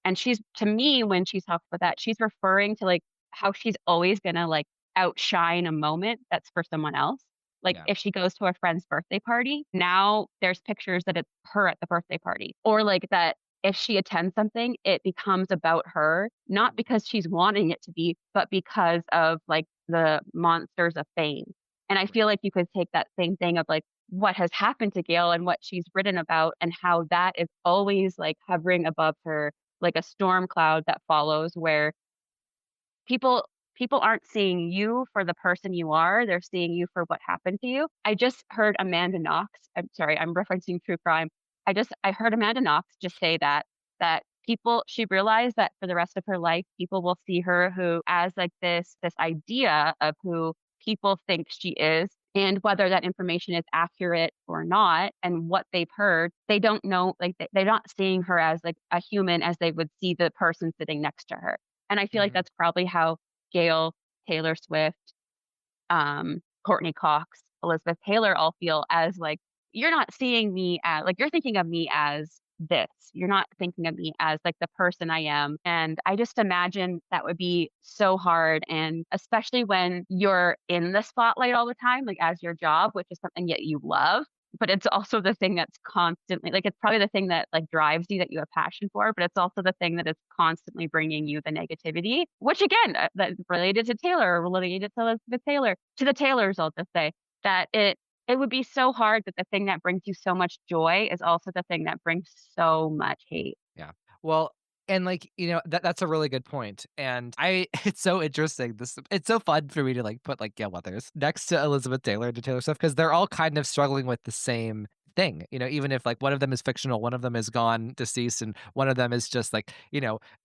And she's, to me, when she talks about that, she's referring to like how she's always gonna like outshine a moment that's for someone else. Like Yeah. if she goes to a friend's birthday party, now there's pictures that it's her at the birthday party. Or like that if she attends something, it becomes about her, not because she's wanting it to be, but because of like the monsters of fame. And I feel like you could take that same thing of like what has happened to Gail and what she's written about and how that is always like hovering above her, like a storm cloud that follows where people aren't seeing you for the person you are. They're seeing you for what happened to you. I just heard Amanda Knox. I'm sorry, I'm referencing true crime. I heard Amanda Knox just say that she realized that for the rest of her life, people will see her who as like this idea of who people think she is, and whether that information is accurate or not, and what they've heard, they don't know. Like they're not seeing her as like a human as they would see the person sitting next to her. And I feel like that's probably how Gail, Taylor Swift, Courtney Cox, Elizabeth Taylor all feel as like, you're not seeing me as like, you're thinking of me as this. You're not thinking of me as like the person I am. And I just imagine that would be so hard. And especially when you're in the spotlight all the time, like as your job, which is something that you love, but it's also the thing that's constantly like, it's probably the thing that like drives you that you have passion for, but it's also the thing that is constantly bringing you the negativity, which again, that's related to Taylor or related to Elizabeth Taylor, to the Taylors, I'll just say that it would be so hard that the thing that brings you so much joy is also the thing that brings so much hate. Yeah. Well, and like, that's a really good point. And it's so interesting. It's so fun for me to like put like Gale Weathers next to Elizabeth Taylor and to Taylor Swift because they're all kind of struggling with the same thing. Even if like one of them is fictional, one of them is gone deceased, and one of them is just like,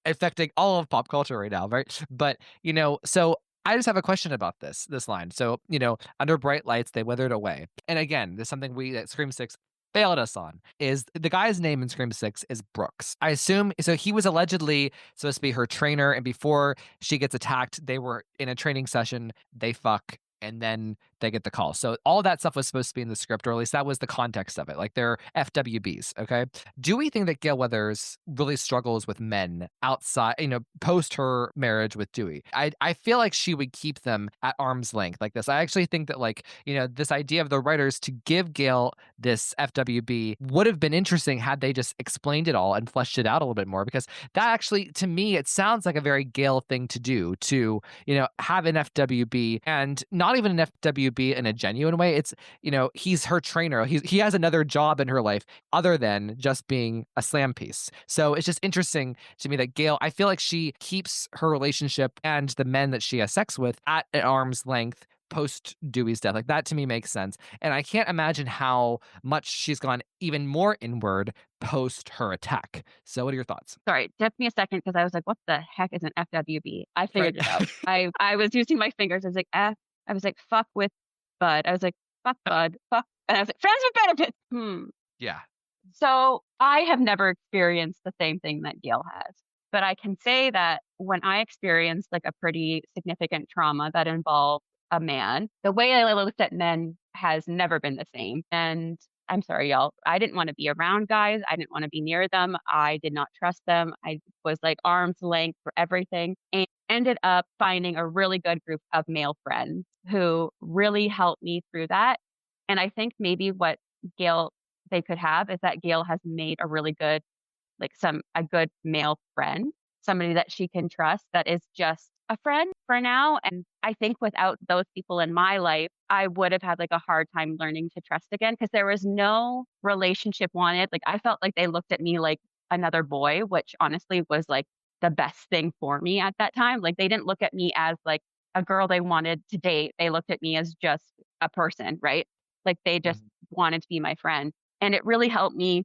affecting all of pop culture right now, right? But, so I just have a question about this line. So, under bright lights, they withered away. And again, there's something that Scream 6 failed us on is the guy's name in Scream 6 is Brooks. I assume so he was allegedly supposed to be her trainer, and before she gets attacked, they were in a training session, they fuck, and then they get the call. So all that stuff was supposed to be in the script, or at least that was the context of it. Like they're FWBs, okay? Do we think that Gale Weathers really struggles with men outside, post her marriage with Dewey? I feel like she would keep them at arm's length like this. I actually think that like, this idea of the writers to give Gale this FWB would have been interesting had they just explained it all and fleshed it out a little bit more, because that actually, to me, it sounds like a very Gale thing to do, to, have an FWB, and not even an FWB in a genuine way. It's, he's her trainer. He has another job in her life other than just being a slam piece. So it's just interesting to me that Gale, I feel like she keeps her relationship and the men that she has sex with at an arm's length post Dewey's death. Like that to me makes sense. And I can't imagine how much she's gone even more inward post her attack. So what are your thoughts? Sorry, took me a second because I was like, what the heck is an FWB? I figured it out. I was using my fingers. I was like, I was like, fuck with Bud. I was like, fuck Bud, fuck. And I was like, friends with benefits. Yeah. So I have never experienced the same thing that Gail has. But I can say that when I experienced like a pretty significant trauma that involved a man, the way I looked at men has never been the same. And I'm sorry, y'all. I didn't want to be around guys. I didn't want to be near them. I did not trust them. I was like arm's length for everything, and ended up finding a really good group of male friends who really helped me through that. And I think maybe what Gale they could have is that Gale has made a really good a good male friend, somebody that she can trust that is just a friend for now. And I think without those people in my life, I would have had like a hard time learning to trust again because there was no relationship wanted. Like I felt like they looked at me like another boy, which honestly was like the best thing for me at that time. Like they didn't look at me as like a girl they wanted to date. They looked at me as just a person, right? Like they just Mhm. wanted to be my friend. And it really helped me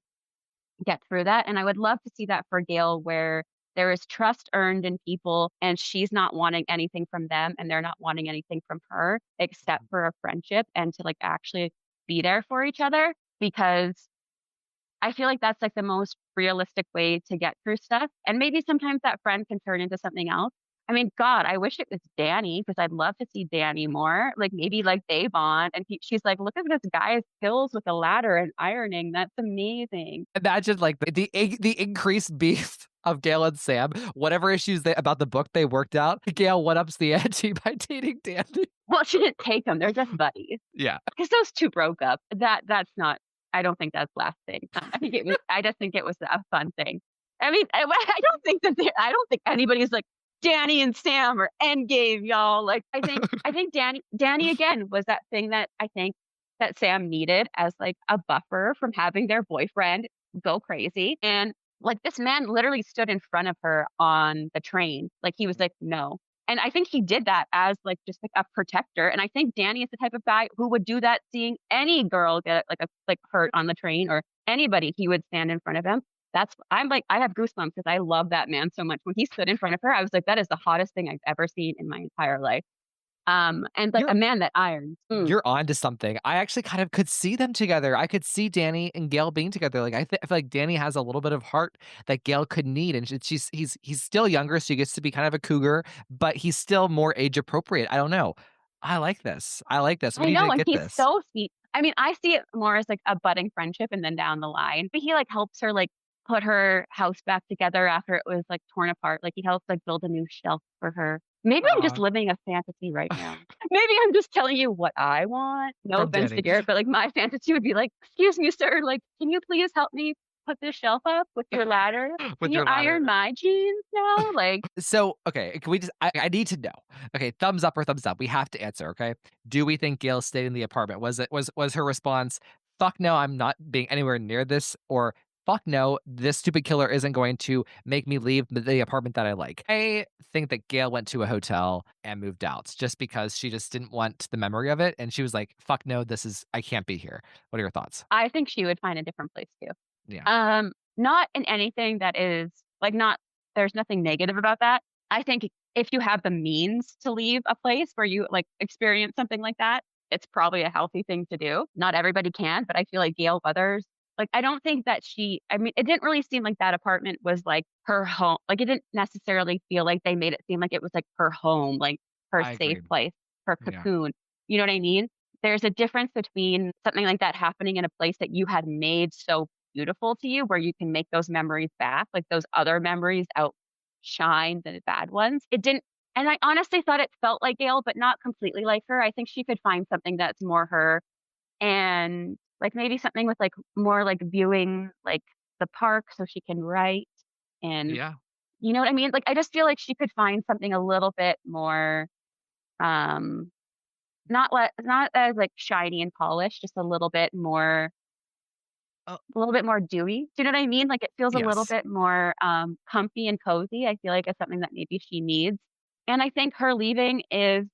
get through that, and I would love to see that for Gail where there is trust earned in people and she's not wanting anything from them and they're not wanting anything from her except for a friendship and to, like, actually be there for each other because I feel like that's, like, the most realistic way to get through stuff, and maybe sometimes that friend can turn into something else. I mean, God, I wish it was Danny because 'cause I'd love to see Danny more, like, maybe, like, they bond, and she's like, "Look at this guy's skills with the ladder and ironing, that's amazing." Imagine like the increased beef of Gale and Sam. Whatever issues about the book they worked out, Gale one ups the ante by dating Danny. Well, she didn't take them, they're just buddies. Yeah. Because those 2 broke up. That's not I don't think that's lasting. I just think it was a fun thing. I mean, I don't think that I don't think anybody's like, "Danny and Sam are endgame, y'all." Like, I think Danny again was that thing that I think that Sam needed as, like, a buffer from having their boyfriend go crazy, and, like, this man literally stood in front of her on the train. Like, he was like, "No." And I think he did that as, like, just, like, a protector, and I think Danny is the type of guy who would do that seeing any girl get, hurt on the train or anybody, he would stand in front of him. That's I'm like, I have goosebumps because I love that man so much. When he stood in front of her, I was like, "That is the hottest thing I've ever seen in my entire life." And, like, You're a man that irons. Mm. you're onto something. I actually kind of could see them together. I could see Danny and Gale being together. Like I feel like Danny has a little bit of heart that Gale could need, and he's still younger, so he gets to be kind of a cougar, but he's still more age appropriate. I don't know. I like this. I like this. We I need know, to and get he's this. so sweet. I mean, I see it more as, like, a budding friendship and then down the line, but he, like, helps her, like, put her house back together after it was, like, torn apart, like, he helps, like, build a new shelf for her. Maybe I'm just Aw. living a fantasy right now. Maybe I'm just telling you what I want. No From offense to Danny Garrett, but, like, my fantasy would be like, "Excuse me, sir, like, can you please help me put this shelf up with your ladder? with Can you your ladder. iron my jeans now?" Like, So, okay, can we just I need to know. Okay, thumbs up or thumbs up. We have to answer, okay? Do we think Gail stayed in the apartment? Was her response, "Fuck no, I'm not being anywhere near this," or "Fuck no, this stupid killer isn't going to make me leave the apartment that I like." I think that Gail went to a hotel and moved out just because she just didn't want the memory of it, and she was like, "Fuck no, I can't be here." What are your thoughts? I think she would find a different place too. Yeah. Not in anything that is like, not there's nothing negative about that. I think if you have the means to leave a place where you, like, experience something like that, it's probably a healthy thing to do. Not everybody can, but I feel like Gale Weathers like, I don't think that I mean, it didn't really seem like that apartment was, like, her home like, it didn't necessarily feel like they made it seem like it was, like, her home, like, her I safe agree. place, her Yeah. cocoon. You know what I mean? There's a difference between something like that happening in a place that you had made so beautiful to you, where you can make those memories back, like those other memories outshine the bad ones. It didn't and I honestly thought it felt like Gail, but not completely like her. I think she could find something that's more her and, like, maybe something with, like, more, like, viewing, like, the park so she can write and Yeah. you know what I mean? Like, I just feel like she could find something a little bit more, um, not as, like, shiny and polished, just Oh, a little bit more dewy. Do you know what I mean? Like, it feels a little yes. bit more, comfy and cozy. I feel like it's something that maybe she needs. And I think her leaving is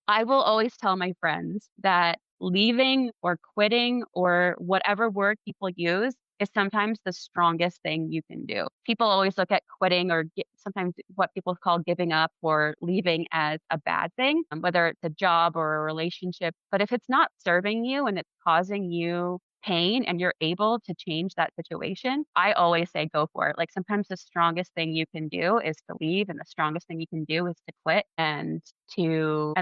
I will always tell my friends that leaving or quitting or whatever word people use is sometimes the strongest thing you can do. People always look at quitting or sometimes what people call giving up or leaving as a bad thing, whether it's a job or a relationship. But if it's not serving you and it's causing you pain and you're able to change that situation, I always say go for it. Like sometimes the strongest thing you can do is to leave and the strongest thing you can do is to quit and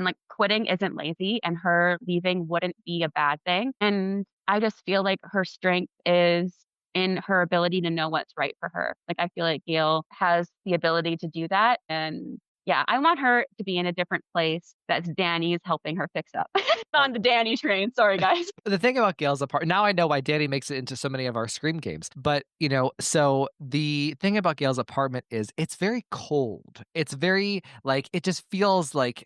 like quitting isn't lazy and her leaving wouldn't be a bad thing. And I just feel like her strength is in her ability to know what's right for her. Like I feel like Gail has the ability to do that and yeah, I want her to be in a different place that Danny's helping her fix up. On the Danny train. Sorry, guys. The thing about Gale's apartment, now I know why Danny makes it into so many of our Scream games. But, so the thing about Gale's apartment is it's very cold. It's very it feels like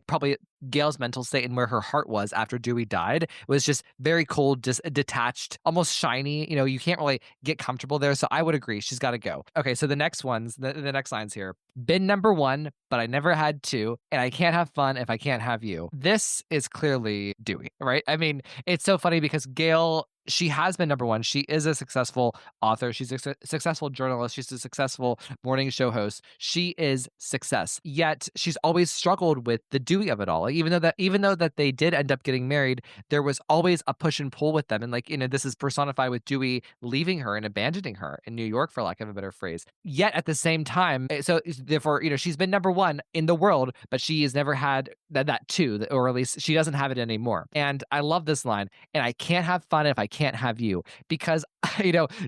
probably Gale's mental state and where her heart was after Dewey died was just very cold, just detached, almost shiny. You can't really get comfortable there. So I would agree. She's got to go. Okay. So the next ones, the next lines here. Been number one, but I never had two, and I can't have fun if I can't have you. This is clearly Dewey, right? I mean, it's so funny because Gale, she has been number one. She is a successful author. She's a successful journalist. She's a successful morning show host. She is success. Yet she's always struggled with the Dewey of it all. Like, even though that they did end up getting married, there was always a push and pull with them. And this is personified with Dewey leaving her and abandoning her in New York, for lack of a better phrase. Yet at the same time, so therefore, she's been number one in the world, but she has never had that too, or at least she doesn't have it anymore. And I love this line. And I can't have fun if I can't have you, because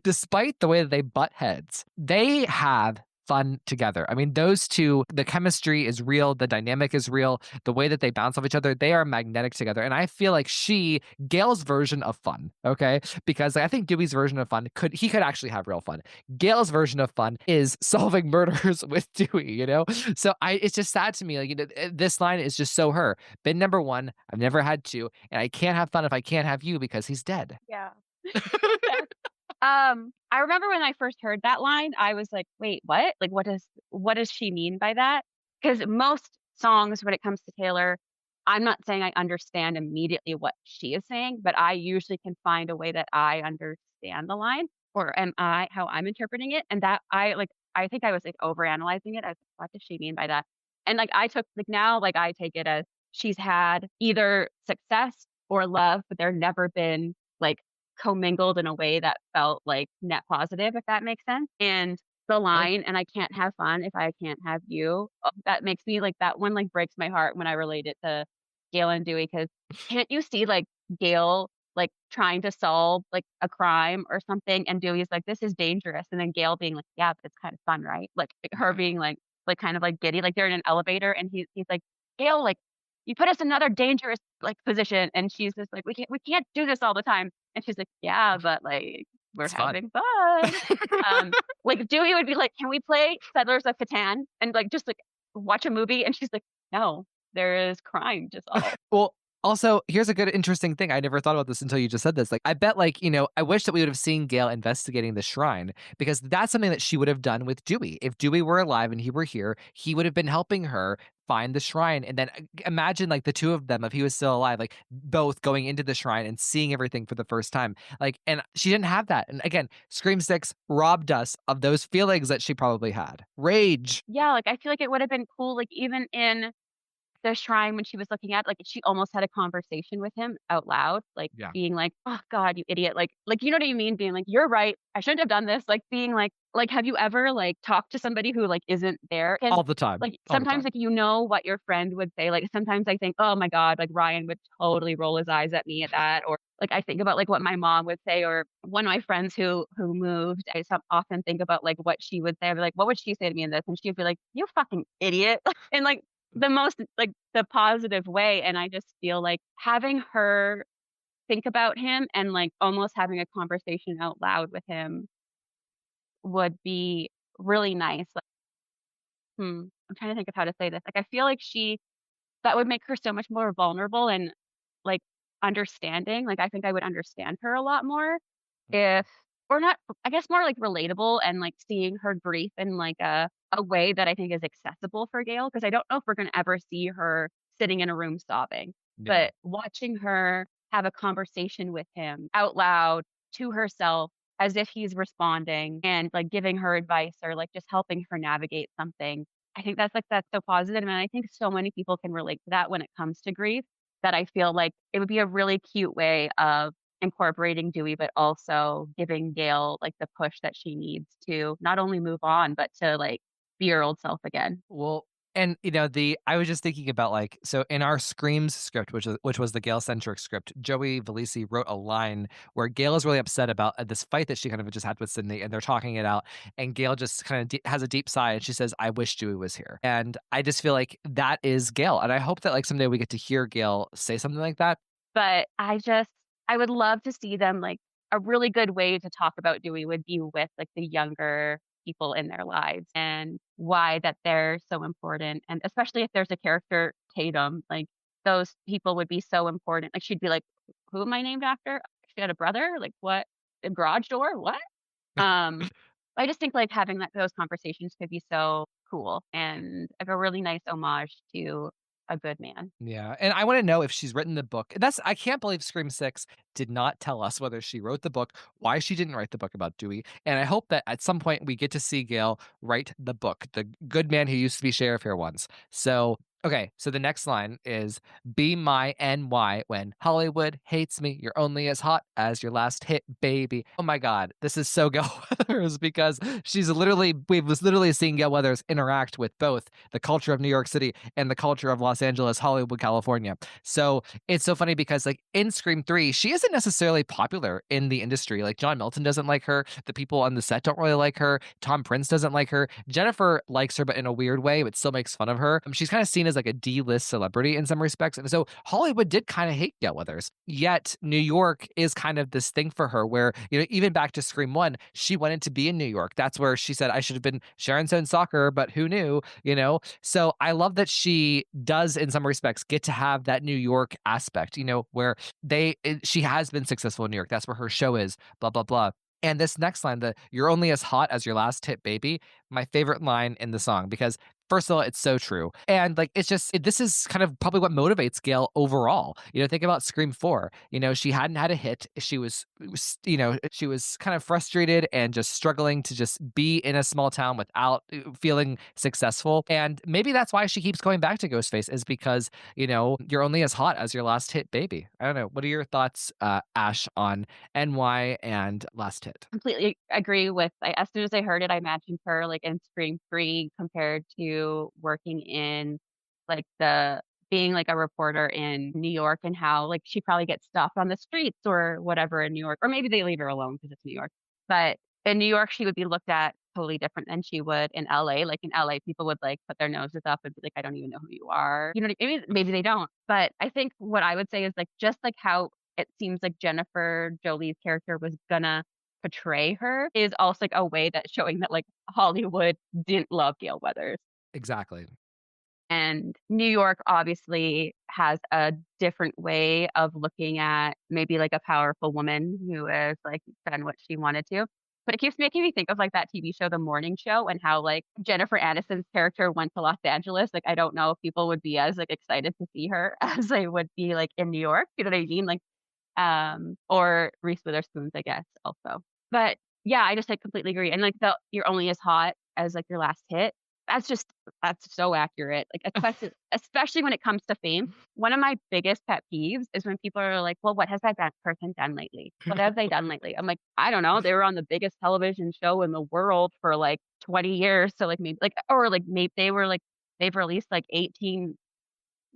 despite the way that they butt heads, they have fun together. I mean, those two, the chemistry is real, the dynamic is real, the way that they bounce off each other, they are magnetic together. And I feel like Gale's version of fun, okay? Because I think Dewey's version of fun could actually have real fun. Gale's version of fun is solving murders with Dewey, So it's just sad to me. This line is just so her. Been number one, I've never had two, and I can't have fun if I can't have you because he's dead. Yeah. I remember when I first heard that line, I was like, wait, what? Like, what does she mean by that? Because most songs, when it comes to Taylor, I'm not saying I understand immediately what she is saying, but I usually can find a way that I understand the line, or how I'm interpreting it. And that I think I was like overanalyzing it. I was like, what does she mean by that? And I take it as she's had either success or love, but there never been like commingled in a way that felt like net positive, if that makes sense. And the line, and I can't have fun if I can't have you, that makes me that one breaks my heart when I relate it to Gale and Dewey, because can't you see Gale trying to solve a crime or something, and Dewey's like, this is dangerous, and then Gale being like, yeah, but it's kind of fun, right? Her being kind of giddy, they're in an elevator and he's like, Gale, you put us in another dangerous position, and she's just like, we can't do this all the time. And she's like, yeah, but we're It's fun. having fun. Dewey would be like, can we play Settlers of Catan and just watch a movie? And she's like, no, there is crime to solve. Well, also, here's a good, interesting thing. I never thought about this until you just said this. I bet, I wish that we would have seen Gale investigating the shrine, because that's something that she would have done with Dewey. If Dewey were alive and he were here, he would have been helping her find the shrine. And then imagine the two of them, if he was still alive, both going into the shrine and seeing everything for the first time. And she didn't have that. And again, Scream 6 robbed us of those feelings that she probably had. Rage. Yeah, I feel like it would have been cool, even in the shrine, when she was looking at she almost had a conversation with him out loud, Yeah. being like, oh God, you idiot, you know what I mean, being like, you're right, I shouldn't have done this, being like have you ever talked to somebody who isn't there? And All the time. Sometimes what your friend would say, sometimes I think, oh my God, Ryan would totally roll his eyes at me at that, or I think about what my mom would say, or one of my friends who moved, I often think about what she would say. I'd be like, what would she say to me in this? And she'd be like, you fucking idiot. And the most the positive way. And I just feel having her think about him and almost having a conversation out loud with him would be really nice. I'm trying to think of how to say this. I feel that would make her so much more vulnerable and understanding. I think I would understand her a lot more if, or not, I guess more relatable, and seeing her grief in a way that I think is accessible for Gale, because I don't know if we're going to ever see her sitting in a room sobbing, but watching her have a conversation with him out loud to herself as if he's responding, and giving her advice, or just helping her navigate something. I think that's so positive, and I think so many people can relate to that when it comes to grief, that I feel it would be a really cute way of incorporating Dewey, but also giving Gale the push that she needs to not only move on, but to be your old self again. Well, And I was just thinking about so in our Screams script, which was the Gale centric script, Joey Valisi wrote a line where Gale is really upset about this fight that she kind of just had with Sydney, and they're talking it out, and Gale just kind of has a deep sigh, and she says, "I wish Dewey was here." And I just feel like that is Gale, and I hope that someday we get to hear Gale say something like that. But I would love to see them, like, a really good way to talk about Dewey would be with, like, the younger people in their lives and why that they're so important, and especially if there's a character, Tatum, like, those people would be so important. Like, she'd be like, "Who am I named after? She had a brother? Like, what? The garage door? What?" Um, I just think, like, having those conversations could be so cool and, like, a really nice homage to a good man. Yeah, and I wanna know if she's written the book. I can't believe Scream 6 did not tell us whether she wrote the book, why she didn't write the book about Dewey, and I hope that at some point we get to see Gale write the book, The Good Man Who Used to Be Sheriff Here Once. So, okay, so the next line is, "Be my NY when Hollywood hates me, you're only as hot as your last hit, baby." Oh my god, this is so Gale Weathers because we've literally seen Gale Weathers interact with both the culture of New York City and the culture of Los Angeles, Hollywood, California. So it's so funny because in Scream 3, she isn't necessarily popular in the industry. Like John Milton doesn't like her. The people on the set don't really like her. Tom Prince doesn't like her. Jennifer likes her, but in a weird way, but still makes fun of her. She's kind of seen as like a D-list celebrity in some respects. And so Hollywood did kind of hate Gale Weathers. Yet New York is kind of this thing for her where, even back to Scream 1, she wanted to be in New York. That's where she said, I should have been Sharon Stone soccer, but who knew, So I love that she does, in some respects, get to have that New York aspect, where she has been successful in New York. That's where her show is, blah, blah, blah. And this next line, the "You're only as hot as your last hit, baby," my favorite line in the song because first of all, it's so true. And this is kind of probably what motivates Gail overall. Think about Scream 4. She hadn't had a hit. She was kind of frustrated and just struggling to just be in a small town without feeling successful. And maybe that's why she keeps going back to Ghostface is because, you're only as hot as your last hit, baby. I don't know. What are your thoughts, Ash, on NY and last hit? Completely agree with as soon as I heard it, I imagined her, like, in Scream 3 compared to working in, like, the being, like, a reporter in New York and how, like, she probably gets stopped on the streets or whatever in New York, or maybe they leave her alone because it's New York. But in New York, she would be looked at totally different than she would in LA. Like, in LA, people would, like, put their noses up and be like, "I don't even know who you are." You know what I mean? Maybe they don't. But I think what I would say is, like, just like how it seems like Jennifer Jolie's character was gonna portray her is also, like, a way that showing that, like, Hollywood didn't love Gale Weathers. Exactly. And New York obviously has a different way of looking at maybe, like, a powerful woman who has, like, done what she wanted to. But it keeps making me think of, like, that TV show, The Morning Show, and how, like, Jennifer Aniston's character went to Los Angeles. Like, I don't know if people would be as, like, excited to see her as they would be, like, in New York. You know what I mean? Like, or Reese Witherspoon's, I guess, also. But, yeah, I just, like, completely agree, and, like, the "You're only as hot as, like, your last hit," that's just that's so accurate, like, especially when it comes to fame. One of my biggest pet peeves is when people are like, "Well, what has that person done lately? What have they done lately?" I'm like, "I don't know, they were on the biggest television show in the world for, like, 20 years, so, like, maybe like or, like, maybe they were, like they've released, like, 18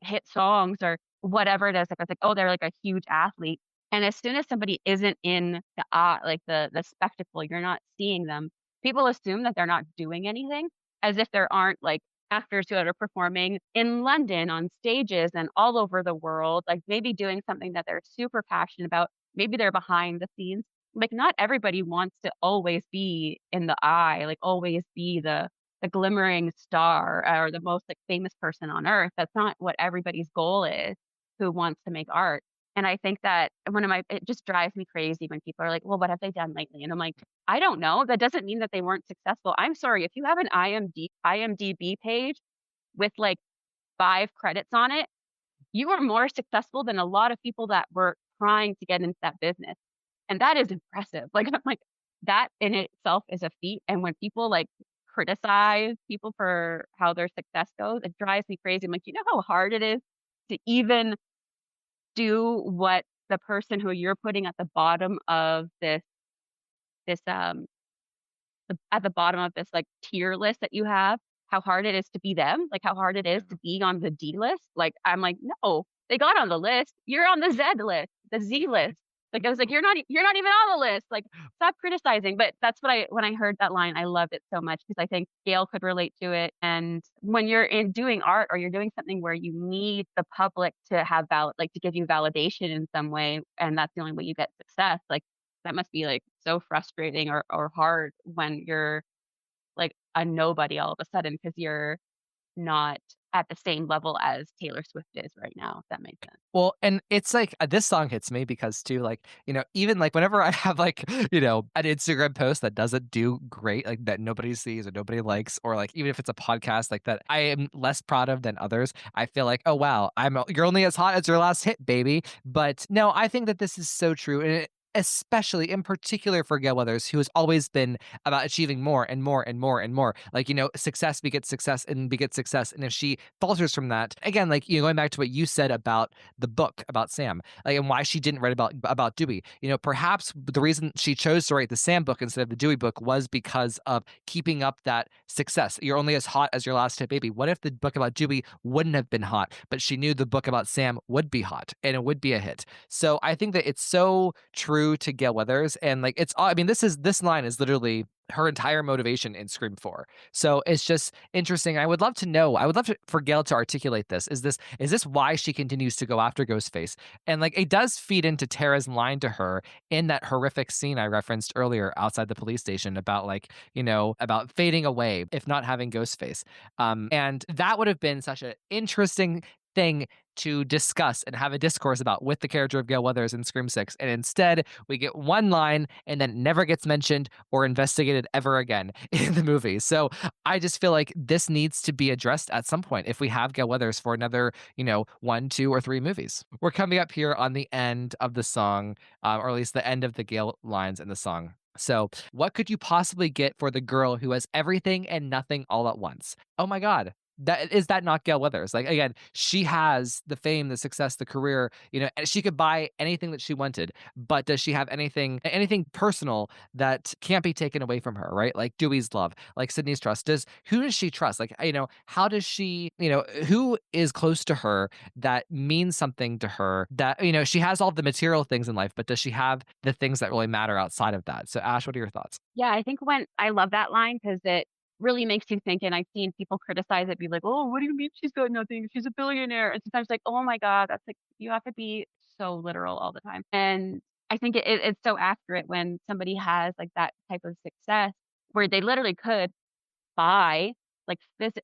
hit songs or whatever it is." Like, it's like, "Oh, they're, like, a huge athlete." And as soon as somebody isn't in the, like, the spectacle, you're not seeing them, people assume that they're not doing anything, as if there aren't, like, actors who are performing in London on stages and all over the world, like, maybe doing something that they're super passionate about. Maybe they're behind the scenes. Like, not everybody wants to always be in the eye, like, always be the glimmering star or the most, like, famous person on earth. That's not what everybody's goal is who wants to make art. And I think that it just drives me crazy when people are like, "Well, what have they done lately?" And I'm like, "I don't know. That doesn't mean that they weren't successful." I'm sorry, if you have an IMDb page with, like, 5 credits on it, you are more successful than a lot of people that were trying to get into that business. And that is impressive. Like, I'm like, that in itself is a feat. And when people, like, criticize people for how their success goes, it drives me crazy. I'm like, "You know how hard it is to even do what the person who you're putting at the bottom of this, at the bottom of this, like, tier list that you have, how hard it is to be them, like how hard it is to be on the D list. Like, I'm like, no, they got on the list. You're on the Z list, the Z list. Like I was like, you're not even on the list. Like, stop criticizing. But that's what when I heard that line, I loved it so much because I think Gail could relate to it. And when you're in doing art or you're doing something where you need the public to have like to give you validation in some way, and that's the only way you get success, like that must be like so frustrating or hard when you're like a nobody all of a sudden because you're not at the same level as Taylor Swift is right now, if that makes sense. Well, and it's like this song hits me because too, like, even like whenever I have like, an Instagram post that doesn't do great, like that nobody sees or nobody likes, or like even if it's a podcast like that I am less proud of than others, I feel like, oh wow, you're only as hot as your last hit, baby. But no, I think that this is so true. And especially in particular for Gale Weathers, who has always been about achieving more and more and more and more. Like, success begets success and begets success. And if she falters from that, again, like, going back to what you said about the book about Sam, like, and why she didn't write about Dewey, perhaps the reason she chose to write the Sam book instead of the Dewey book was because of keeping up that success. You're only as hot as your last hit, baby. What if the book about Dewey wouldn't have been hot, but she knew the book about Sam would be hot and it would be a hit? So I think that it's so true to Gale Weathers, and like this line is literally her entire motivation in Scream 4. So it's just interesting. I would love for Gale to articulate this. Is this why she continues to go after Ghostface? And like it does feed into Tara's line to her in that horrific scene I referenced earlier outside the police station about like, about fading away if not having Ghostface. And that would have been such an interesting thing to discuss and have a discourse about with the character of Gale Weathers in Scream 6. And instead, we get one line and then it never gets mentioned or investigated ever again in the movie. So I just feel like this needs to be addressed at some point if we have Gale Weathers for another, 1, 2, or 3 movies. We're coming up here on the end of the song, or at least the end of the Gale lines in the song. So, what could you possibly get for the girl who has everything and nothing all at once? Oh my God. That not Gale Weathers? Like again, she has the fame, the success, the career, and she could buy anything that she wanted. But does she have anything personal that can't be taken away from her, right? Like Dewey's love, like Sydney's trust. Who does she trust? Like, how does she, who is close to her that means something to her that, she has all the material things in life, but does she have the things that really matter outside of that? So Ash, what are your thoughts? Yeah, I think when I love that line because it really makes you think, and I've seen people criticize it, be like, "Oh, what do you mean she's got nothing? She's a billionaire." And sometimes like, "Oh my God, that's like you have to be so literal all the time." And I think it's so accurate when somebody has like that type of success where they literally could buy like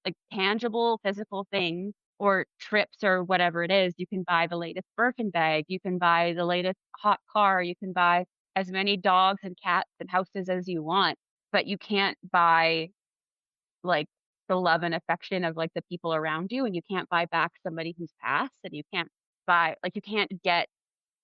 like tangible physical things or trips or whatever it is. You can buy the latest Birkin bag, you can buy the latest hot car, you can buy as many dogs and cats and houses as you want, but you can't buy like the love and affection of like the people around you, and you can't buy back somebody who's passed, and you can't get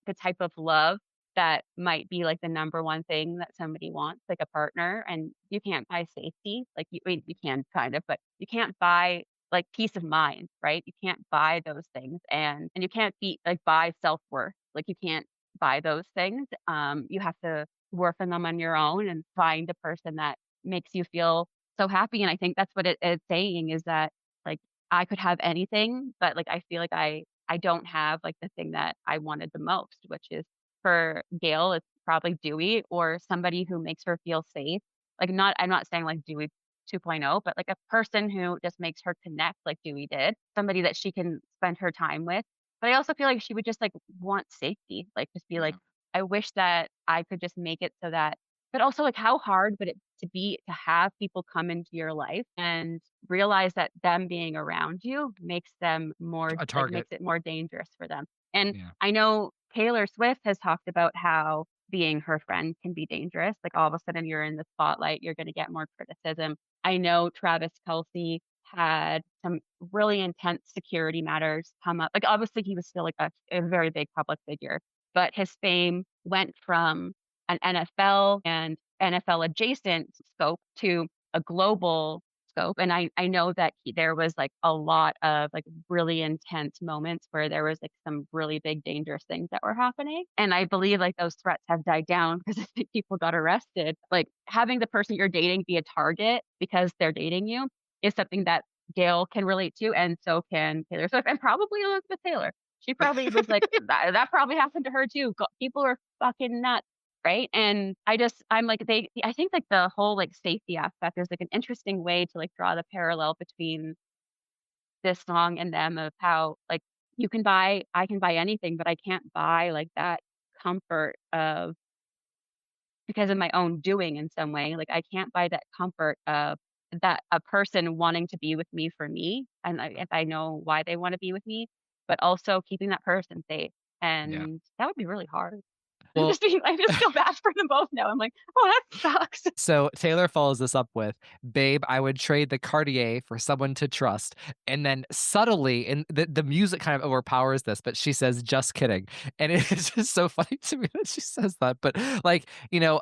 the type of love that might be like the number one thing that somebody wants, like a partner. And you can't buy safety. Like I mean, you can kind of, but you can't buy like peace of mind, right? You can't buy those things, and you can't be like buy self-worth. Like you can't buy those things. You have to work on them on your own and find a person that makes you feel so happy. And I think that's what it's saying is that like I could have anything, but like I feel like I don't have like the thing that I wanted the most, which is for Gail, it's probably Dewey or somebody who makes her feel safe. Like I'm not saying like Dewey 2.0, but like a person who just makes her connect like Dewey did, somebody that she can spend her time with. But I also feel like she would just like want safety, like just be like, I wish that I could just make it so that, but also like how hard would it to have people come into your life and realize that them being around you makes them more A like target. makes it more dangerous for them. And Yeah. I know Taylor Swift has talked about how being her friend can be dangerous. Like all of a sudden you're in the spotlight, you're going to get more criticism. I know Travis Kelce had some really intense security matters come up. Like obviously he was still like a very big public figure, but his fame went from an NFL and NFL adjacent scope to a global scope. And I know that there was like a lot of like really intense moments where there was like some really big dangerous things that were happening. And I believe like those threats have died down because I think people got arrested. Like having the person you're dating be a target because they're dating you, is something that Gale can relate to, and so can Taylor Swift, and probably Elizabeth Taylor. She probably was like, that probably happened to her too. People are fucking nuts, right? And I'm like, I think like the whole like safety aspect is like an interesting way to like draw the parallel between this song and them of how like I can buy anything, but I can't buy like that comfort of because of my own doing in some way. Like I can't buy that comfort of that a person wanting to be with me for me, and if I know why they want to be with me, but also keeping that person safe, Yeah. and that would be really hard. Well, I just feel bad for them both now. I'm like, oh, that sucks. so Taylor follows this up with, "Babe, I would trade the Cartier for someone to trust." And then subtly, and the music kind of overpowers this, but she says, "Just kidding." And it's just so funny to me that she says that. But like,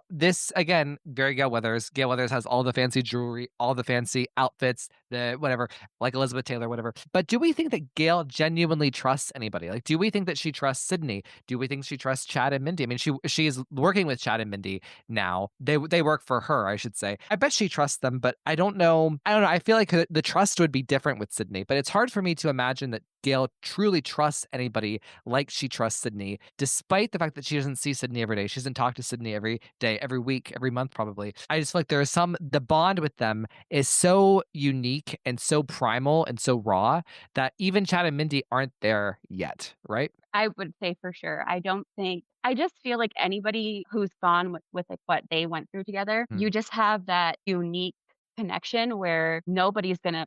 this again, very Gale Weathers. Gale Weathers has all the fancy jewelry, all the fancy outfits, the whatever, like Elizabeth Taylor, whatever. But do we think that Gale genuinely trusts anybody? Like, do we think that she trusts Sydney? Do we think she trusts Chad and Mindy? I mean, she is working with Chad and Mindy now. They work for her, I should say. I bet she trusts them, but I don't know. I don't know. I feel like the trust would be different with Sydney, but it's hard for me to imagine that Gale truly trusts anybody like she trusts Sydney, despite the fact that she doesn't see Sydney every day. She doesn't talk to Sydney every day, every week, every month, probably. I just feel like the bond with them is so unique and so primal and so raw that even Chad and Mindy aren't there yet, right? I would say for sure. I just feel like anybody who's gone with like what they went through together, Hmm. you just have that unique connection where nobody's gonna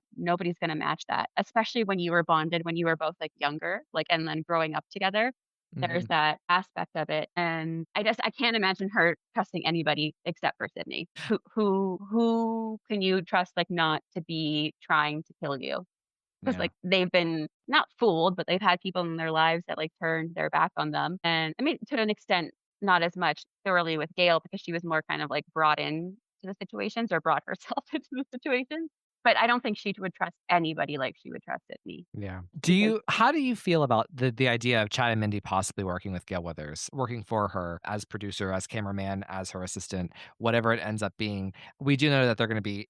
match that, especially when you were bonded when you were both like younger, like and then growing up together. There's Mhm. that aspect of it. And I can't imagine her trusting anybody except for Sydney. Who can you trust like not to be trying to kill you? 'Cause, Yeah. like, they've been not fooled, but they've had people in their lives that, like, turned their back on them, and I mean, to an extent, not as much thoroughly with Gail because she was more kind of, like, brought in to the situations or brought herself into the situations, but I don't think she would trust anybody like she would trust Sydney Yeah. because How do you feel about the idea of Chad and Mindy possibly working with Gale Weathers, working for her as producer, as cameraman, as her assistant, whatever it ends up being? We do know that they're gonna be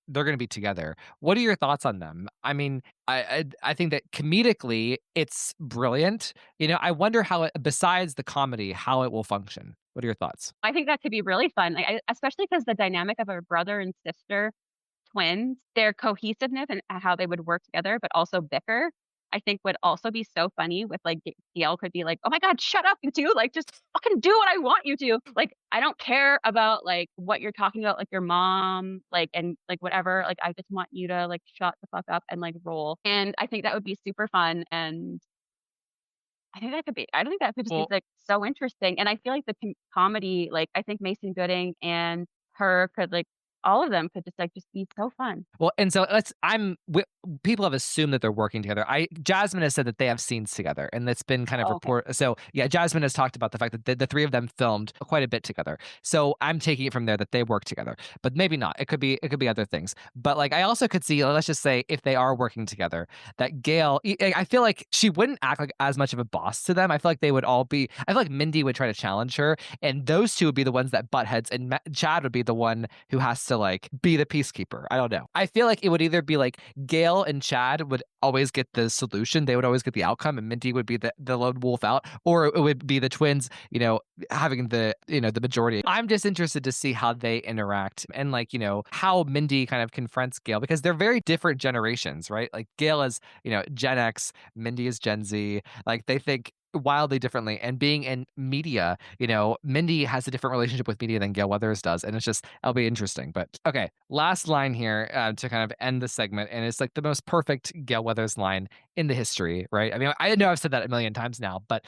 together. What are your thoughts on them? I mean, I think that comedically it's brilliant. I wonder how it, besides the comedy, how it will function. What are your thoughts? I think that could be really fun, like, especially because the dynamic of a brother and sister twins, their cohesiveness and how they would work together, but also bicker, I think would also be so funny with, like, Gail could be like, "Oh my god, shut up, you 2, like, just fucking do what I want you to. Like, I don't care about, like, what you're talking about, like, your mom, like, and, like, whatever, like, I just want you to, like, shut the fuck up and, like, roll." And I think that would be super fun, and I don't think that could just be, Well, like, so interesting, and I feel like the comedy, like, I think Mason Gooding and her could, like all of them could just be so fun. Well, and so people have assumed that they're working together. Jasmine has said that they have scenes together, and that's been kind of Oh, okay. report. So yeah, Jasmine has talked about the fact that the three of them filmed quite a bit together. So I'm taking it from there that they work together, but maybe not. It could be other things. But like I also could see, let's just say, if they are working together, that Gail, I feel like she wouldn't act like as much of a boss to them. I feel like they would all be. I feel like Mindy would try to challenge her, and those two would be the ones that butt heads, and Chad would be the one who has to like be the peacekeeper. I don't know. I feel like it would either be like Gail and Chad would always get the solution, they would always get the outcome, and Mindy would be the lone wolf out, or it would be the twins, having the majority. I'm just interested to see how they interact and like, how Mindy kind of confronts Gail because they're very different generations, right? Like Gail is, Gen X, Mindy is Gen Z. Like they think wildly differently. And being in media, Mindy has a different relationship with media than Gale Weathers does. And it'll be interesting. But okay, last line here to kind of end the segment. And it's like the most perfect Gale Weathers line in the history, right? I mean, I know I've said that a million times now, but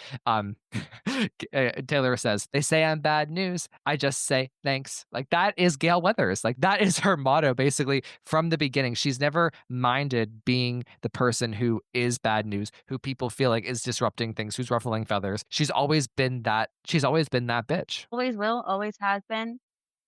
Taylor says, "They say I'm bad news. I just say thanks." Like that is Gale Weathers. Like that is her motto basically from the beginning. She's never minded being the person who is bad news, who people feel like is disrupting things, who's ruffling feathers. She's always been that. She's always been that bitch. Always will, always has been.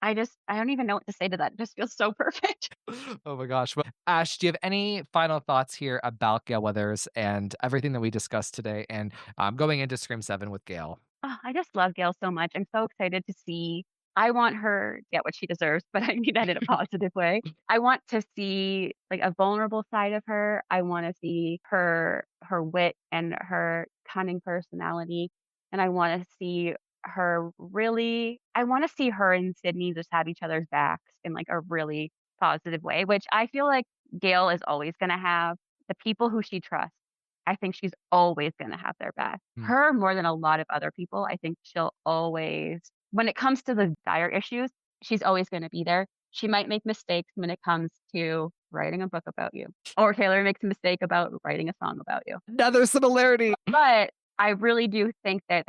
I don't even know what to say to that. It just feels so perfect. Oh my gosh. Well, Ash, do you have any final thoughts here about Gale Weathers and everything that we discussed today and going into Scream 7 with Gale? Oh, I just love Gail so much. I'm so excited to see I want her to get what she deserves, but I mean that in a positive way. I want to see like a vulnerable side of her. I want to see her wit and her cunning personality, and I want to see her really. I want to see her and Sydney just have each other's backs in like a really positive way, which I feel like Gale is always going to have. The people who she trusts, I think she's always going to have their back. Mm. Her more than a lot of other people. I think she'll always, when it comes to the dire issues, she's always going to be there. She might make mistakes when it comes to writing a book about you, or Taylor makes a mistake about writing a song about you. Another similarity. But I really do think that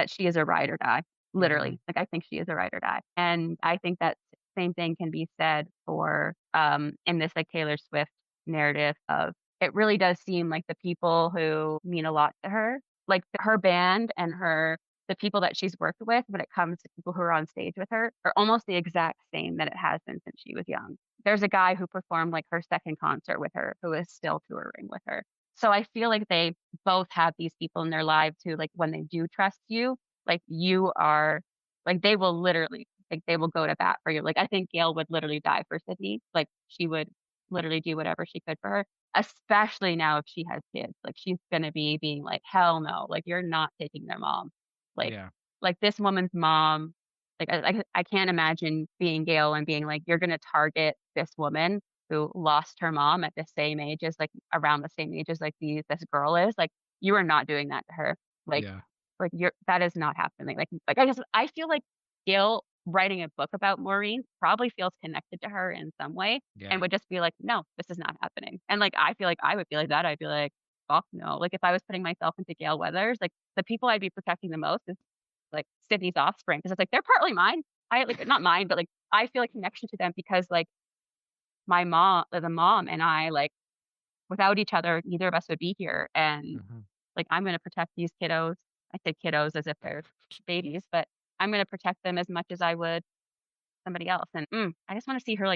she is a ride or die. Literally, like I think she is a ride or die, and I think that same thing can be said for in this like Taylor Swift narrative of it really does seem like the people who mean a lot to her, like her band and the people that she's worked with when it comes to people who are on stage with her are almost the exact same that it has been since she was young. There's a guy who performed like her second concert with her who is still touring with her. So I feel like they both have these people in their lives who like when they do trust you, like you are like they will literally like they will go to bat for you. Like I think Gail would literally die for Sydney. Like she would literally do whatever she could for her, especially now if she has kids. Like she's gonna be being like, hell no, like you're not taking their mom. Like Yeah. like this woman's mom, like I can't imagine being Gail and being like, you're gonna target this woman who lost her mom at the same age as like around the same age as like this girl is. Like you are not doing that to her. Like Yeah. like that is not happening. Like I feel like Gail writing a book about Maureen probably feels connected to her in some way Yeah. and would just be like, no, this is not happening. And like I feel like I would be like that. I'd be like, fuck no. Like if I was putting myself into Gale Weathers, like the people I'd be protecting the most is like Sydney's offspring. Because it's like they're partly mine. I like not mine, but like I feel a connection to them because like my mom, the mom and I like without each other, neither of us would be here. And Mhm. like I'm gonna protect these kiddos. I say kiddos as if they're babies, but I'm gonna protect them as much as I would somebody else. And I just want to see her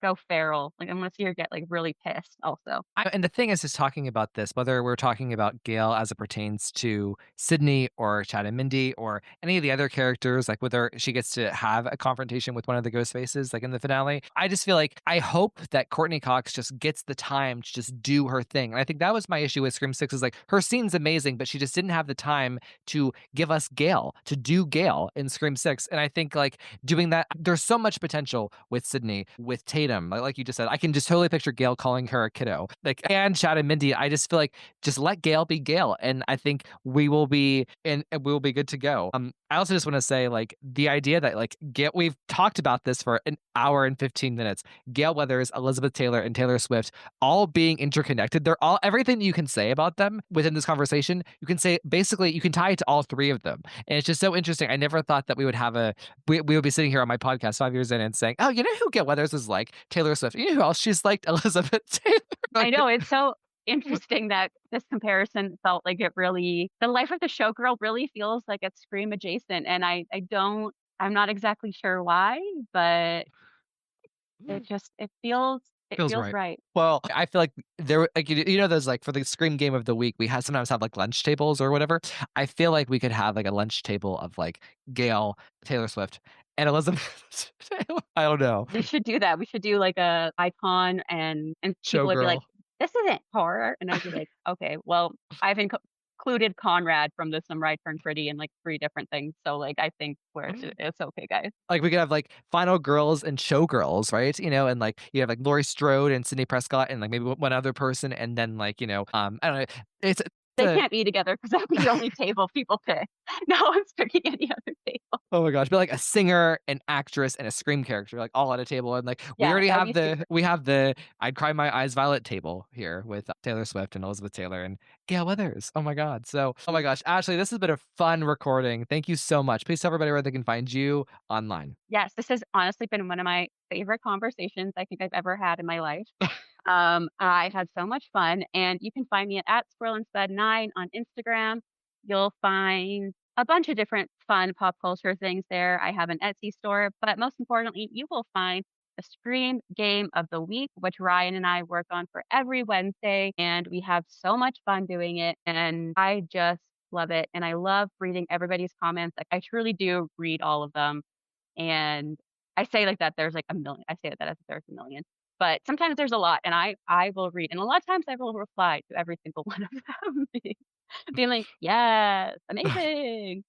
go feral. Like I want to see her get like really pissed. Also, And the thing is talking about this, whether we're talking about Gale as it pertains to Sydney or Chad and Mindy or any of the other characters, like whether she gets to have a confrontation with one of the ghost faces, like in the finale, I just feel like I hope that Courtney Cox just gets the time to just do her thing. And I think that was my issue with Scream 6 is like her scene's amazing, but she just didn't have the time to give us Gale, to do Gale in Scream 6. And I think like doing that, there's so much potential with Sydney, with Tatum. Like you just said, I can just totally picture Gale calling her a kiddo. Like and Chad and Mindy, I just feel like just let Gale be Gale, and I think we will be good to go. I also just want to say like the idea that like Gale, we've talked about this for an hour and 15 minutes. Gale Weathers, Elizabeth Taylor, and Taylor Swift all being interconnected. They're all everything you can say about them within this conversation. You can say basically you can tie it to all three of them, and it's just so interesting. I never thought that we would have we would be sitting here on my podcast 5 years in and saying, oh, you know who Gale Weathers is like? Taylor Swift. You know who else she's like? Elizabeth Taylor. I know it's so interesting that this comparison felt like it really the life of the showgirl really feels like it's Scream adjacent, and I'm not exactly sure why, but it Feels feels right. right. Well, I feel like there, like you know, those like for the Scream Game of the Week, we sometimes have like lunch tables or whatever. I feel like we could have like a lunch table of like Gail, Taylor Swift, and Elizabeth Taylor. I don't know. We should do that. We should do like a icon and people would be like, Showgirl. "This isn't horror," and I'd be like, "Okay, well, I've included Conrad from the Some Ride Turn Pretty in like 3 different things, so like I think it's okay, guys." Like we could have like Final Girls and Showgirls, right? You know, and like you have like Laurie Strode and Sydney Prescott and like maybe one other person, and then like I don't know. It's They a, can't be together because that'd be the only table people pick. No one's picking any other table. oh my gosh, be like a singer, an actress, and a Scream character, like all at a table. And like we Yeah, already that'd have be the super. we have the I'd Cry My Eyes Violet table here with Taylor Swift and Elizabeth Taylor and Gale Weathers. Oh my God. So oh my gosh, Ashley, this has been a fun recording. Thank you so much. Please tell everybody where they can find you online. Yes, this has honestly been one of my favorite conversations I think I've ever had in my life. I had so much fun, and you can find me at Squirrel and Spud 9 on Instagram. You'll find a bunch of different fun pop culture things there. I have an Etsy store, but most importantly, you will find the Scream Game of the Week, which Ryan and I work on for every Wednesday, and we have so much fun doing it. And I just love it. And I love reading everybody's comments. Like, I truly do read all of them. And I say like that there's like a million. I say that as if there's a million. But sometimes there's a lot, and I will read, and a lot of times I will reply to every single one of them, being like, "Yes, amazing."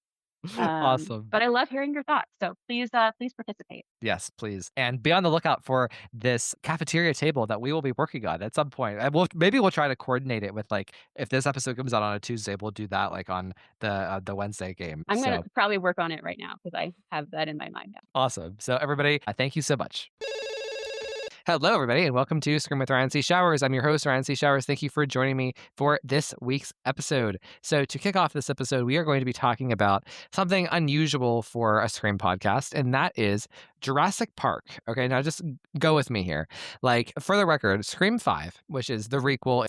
Awesome. But I love hearing your thoughts, so please participate. Yes, please. And be on the lookout for this cafeteria table that we will be working on at some point. And maybe we'll try to coordinate it with, like, if this episode comes out on a Tuesday, we'll do that like on the Wednesday game. I'm gonna So probably work on it right now because I have that in my mind now. awesome. So everybody, thank you so much. Hello, everybody, and welcome to Scream with Ryan C. Showers. I'm your host, Ryan C. Showers. Thank you for joining me for this week's episode. So, to kick off this episode, we are going to be talking about something unusual for a Scream podcast, and that is Jurassic Park. Okay, now just go with me here. Like, for the record, Scream 5, which is the requel,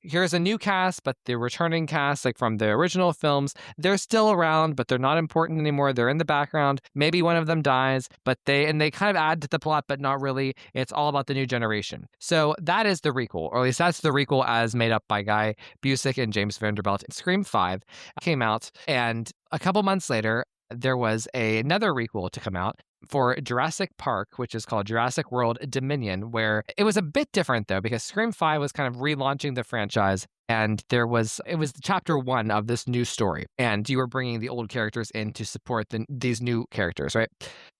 here's a new cast, but the returning cast, like from the original films, they're still around, but they're not important anymore. They're in the background. Maybe one of them dies, but they kind of add to the plot, but not really. It's all about the new generation. So that is the requel, or at least that's the requel as made up by Guy Busick and James Vanderbilt. Scream 5 came out, and a couple months later, there was another requel to come out for Jurassic Park, which is called Jurassic World Dominion, where it was a bit different though, because Scream 5 was kind of relaunching the franchise, and it was chapter 1 of this new story, and you were bringing the old characters in to support these new characters, right?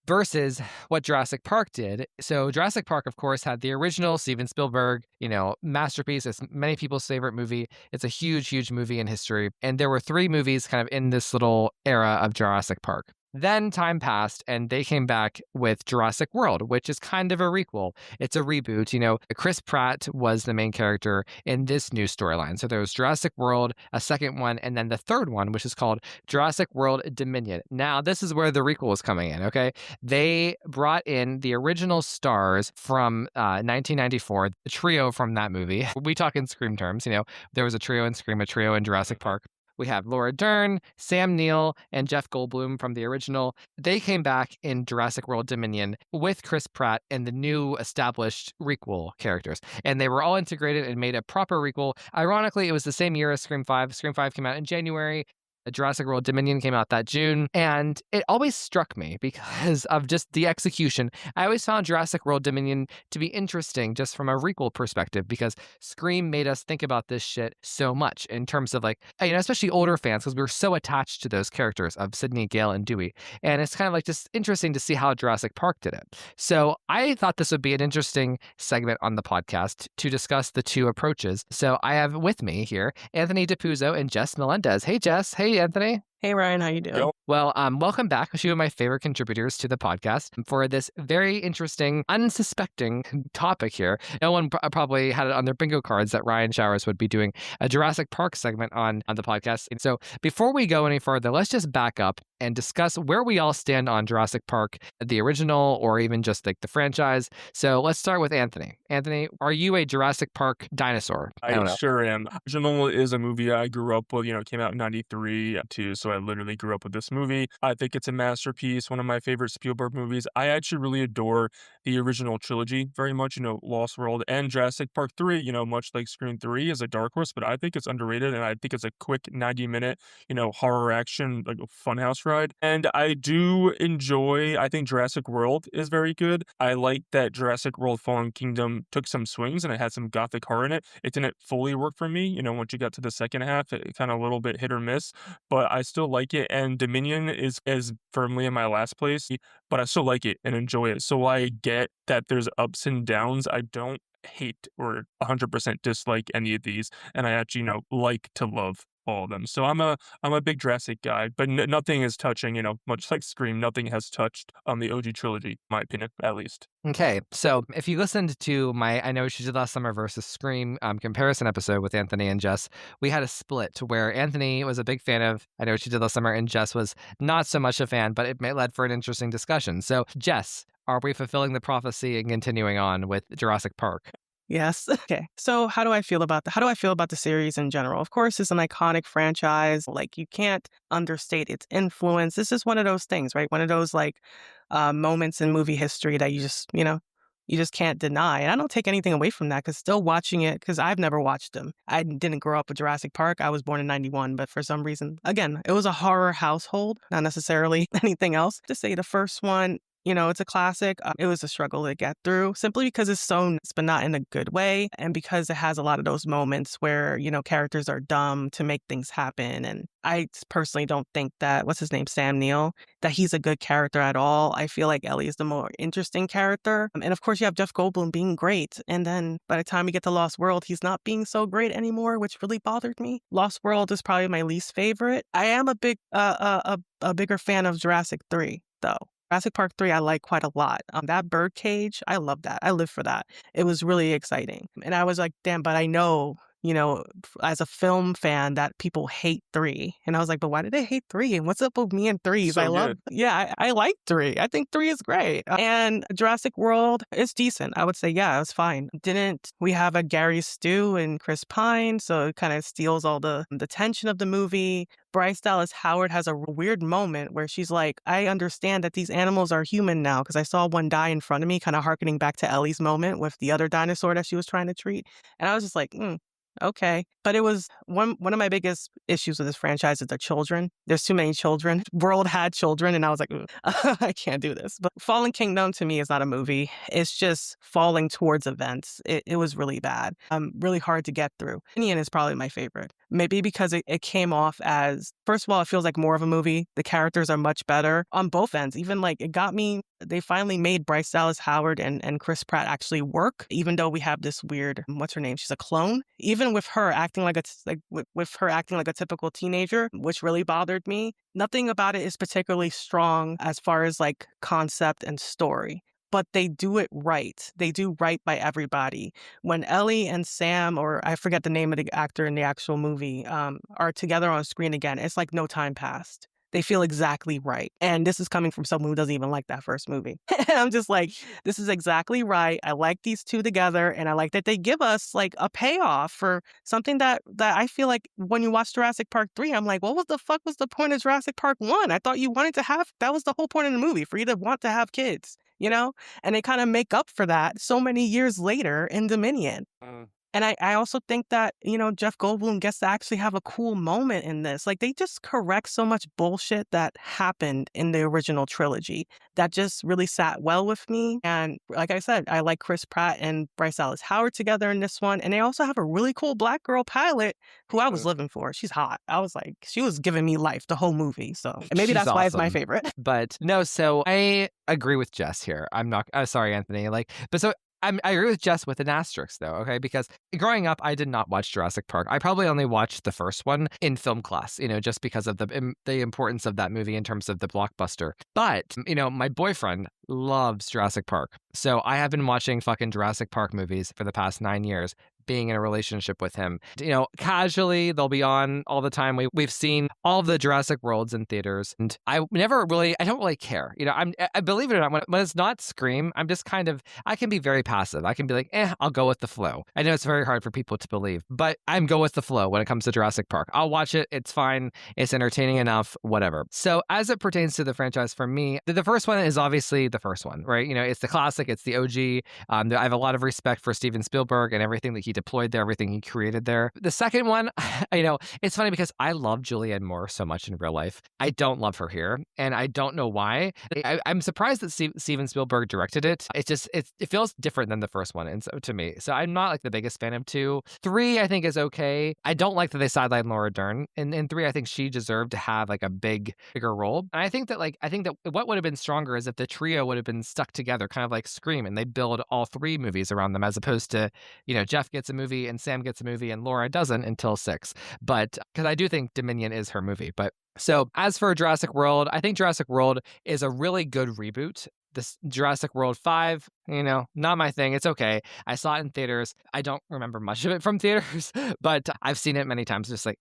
Versus what Jurassic Park did. So Jurassic Park, of course, had the original Steven Spielberg, masterpiece. It's many people's favorite movie. It's a huge, huge movie in history. And there were 3 movies kind of in this little era of Jurassic Park. Then time passed, and they came back with Jurassic World, which is kind of a requel. It's a reboot. Chris Pratt was the main character in this new storyline. So there was Jurassic World, a second one, and then the third one, which is called Jurassic World Dominion. Now, this is where the requel is coming in, okay? They brought in the original stars from 1994, the trio from that movie. We talk in Scream terms, there was a trio in Scream, a trio in Jurassic Park. We have Laura Dern, Sam Neill, and Jeff Goldblum from the original. They came back in Jurassic World Dominion with Chris Pratt and the new established requel characters. And they were all integrated and made a proper requel. Ironically, it was the same year as Scream 5. Scream 5 came out in January. Jurassic World Dominion came out that June, and it always struck me because of just the execution. I always found Jurassic World Dominion to be interesting just from a requel perspective, because Scream made us think about this shit so much in terms of, like, especially older fans, because we were so attached to those characters of Sydney, Gale, and Dewey. And it's kind of like just interesting to see how Jurassic Park did it. So I thought this would be an interesting segment on the podcast to discuss the two approaches. So I have with me here Anthony Dapuzzo and Jess Melendez. Hey, Jess. Hey, Anthony. Hey, Ryan, how you doing? Well, welcome back, two of my favorite contributors to the podcast, for this very interesting, unsuspecting topic here. No one probably had it on their bingo cards that Ryan Showers would be doing a Jurassic Park segment on the podcast. And so before we go any further, let's just back up and discuss where we all stand on Jurassic Park, the original, or even just like the franchise. So let's start with Anthony. Anthony, are you a Jurassic Park dinosaur? I sure am. Original is a movie I grew up with, it came out in 93 too, so I literally grew up with this movie. I think it's a masterpiece, one of my favorite Spielberg movies. I actually really adore the original trilogy very much, Lost World and Jurassic Park 3, much like Scream 3 is a dark horse, but I think it's underrated, and I think it's a quick 90-minute, horror action, like a funhouse ride. And I do enjoy, I think Jurassic World is very good. I like that Jurassic World Fallen Kingdom took some swings and it had some gothic horror in it. It didn't fully work for me, once you got to the second half, it kind of a little bit hit or miss, but I still like it. And Dominion is firmly in my last place, but I still like it and enjoy it. So I get that there's ups and downs. I don't hate or 100% dislike any of these, and I actually like to love all of them. So I'm a big Jurassic guy, but nothing is touching, much like Scream, nothing has touched the OG trilogy, in my opinion, at least. Okay, so if you listened to my I Know What You Did Last Summer versus Scream comparison episode with Anthony and Jess, we had a split where Anthony was a big fan of I Know What You Did Last Summer and Jess was not so much a fan, but it led for an interesting discussion. So Jess, are we fulfilling the prophecy and continuing on with Jurassic Park? Yes. Okay. So how do I feel about the series in general? Of course, it's an iconic franchise. Like, you can't understate its influence. This is one of those things, right? One of those moments in movie history that you just, you just can't deny. And I don't take anything away from that because still watching it, because I've never watched them. I didn't grow up with Jurassic Park. I was born in 91, but for some reason, again, it was a horror household, not necessarily anything else. To say the first one, it's a classic. It was a struggle to get through simply because it's so nuts, but not in a good way. And because it has a lot of those moments where, characters are dumb to make things happen. And I personally don't think that, what's his name, Sam Neill, that he's a good character at all. I feel like Ellie is the more interesting character. And of course, you have Jeff Goldblum being great. And then by the time we get to Lost World, he's not being so great anymore, which really bothered me. Lost World is probably my least favorite. I am a bigger fan of Jurassic 3, though. Jurassic Park 3, I like quite a lot. That bird cage, I love that. I live for that. It was really exciting. And I was like, damn, but I know, as a film fan that people hate 3. And I was like, but why did they hate 3? And what's up with me and 3s? So I love, good. yeah, I like 3. I think 3 is great. And Jurassic World is decent. I would say, yeah, it was fine. Didn't we have a Gary Stu and Chris Pine? So it kind of steals all the tension of the movie. Bryce Dallas Howard has a weird moment where she's like, I understand that these animals are human now because I saw one die in front of me, kind of harkening back to Ellie's moment with the other dinosaur that she was trying to treat. And I was just like, okay. But it was one of my biggest issues with this franchise is the children. There's too many children. World had children, and I was like, I can't do this. But Fallen Kingdom to me is not a movie. It's just falling towards events. It was really bad. Really hard to get through. Dominion is probably my favorite. Maybe because it came off as, first of all, it feels like more of a movie. The characters are much better on both ends. Even like it got me, they finally made Bryce Dallas Howard and Chris Pratt actually work, even though we have this weird, what's her name? She's a clone. Even with her acting with her acting like a typical teenager, which really bothered me. Nothing about it is particularly strong as far as like concept and story. But they do it right. They do right by everybody. When Ellie and Sam, or I forget the name of the actor in the actual movie, are together on screen again, it's like no time passed. They feel exactly right. And this is coming from someone who doesn't even like that first movie. I'm just like, this is exactly right. I like these two together. And I like that they give us like a payoff for something that I feel like when you watch Jurassic Park 3, I'm like, what the fuck was the point of Jurassic Park 1? I thought you wanted to have, that was the whole point of the movie, for you to want to have kids, And they kind of make up for that so many years later in Dominion. And I also think that, Jeff Goldblum gets to actually have a cool moment in this. Like, they just correct so much bullshit that happened in the original trilogy that just really sat well with me. And like I said, I like Chris Pratt and Bryce Dallas Howard together in this one. And they also have a really cool black girl pilot who I was living for. She's hot. I was like, she was giving me life the whole movie. So maybe She's that's why it's my awesome. favorite. But no, so I agree with Jess here. I'm not, sorry, Anthony. I agree with Jess with an asterisk, though, okay? Because growing up, I did not watch Jurassic Park. I probably only watched the first one in film class, just because of the importance of that movie in terms of the blockbuster. But, my boyfriend loves Jurassic Park. So I have been watching fucking Jurassic Park movies for the past 9 years, being in a relationship with him. Casually, they'll be on all the time. We've seen all of the Jurassic Worlds in theaters, and I don't really care. I believe it or not, when it's not Scream, I'm just I can be very passive. I can be like, I'll go with the flow. I know it's very hard for people to believe, but I'm go with the flow when it comes to Jurassic Park. I'll watch it. It's fine. It's entertaining enough, whatever. So as it pertains to the franchise for me, the first one is obviously the first one, right? It's the classic. It's the OG. I have a lot of respect for Steven Spielberg and everything that he deployed there, everything he created there. The second one, it's funny because I love Julianne Moore so much in real life. I don't love her here, and I don't know why. I'm surprised that Steven Spielberg directed it. It feels different than the first one, and so to me, so I'm not like the biggest fan of 2. 3, I think, is okay. I don't like that they sidelined Laura Dern. In 3, I think she deserved to have like a bigger role. And I think that what would have been stronger is if the trio would have been stuck together, kind of like Scream, and they build all 3 movies around them, as opposed to, Jeff gets a movie and Sam gets a movie and Laura doesn't until 6. But because I do think Dominion is her movie. But so as for Jurassic World, I think Jurassic World is a really good reboot. This Jurassic World 5, not my thing. It's okay. I saw it in theaters. I don't remember much of it from theaters, but I've seen it many times. Just like,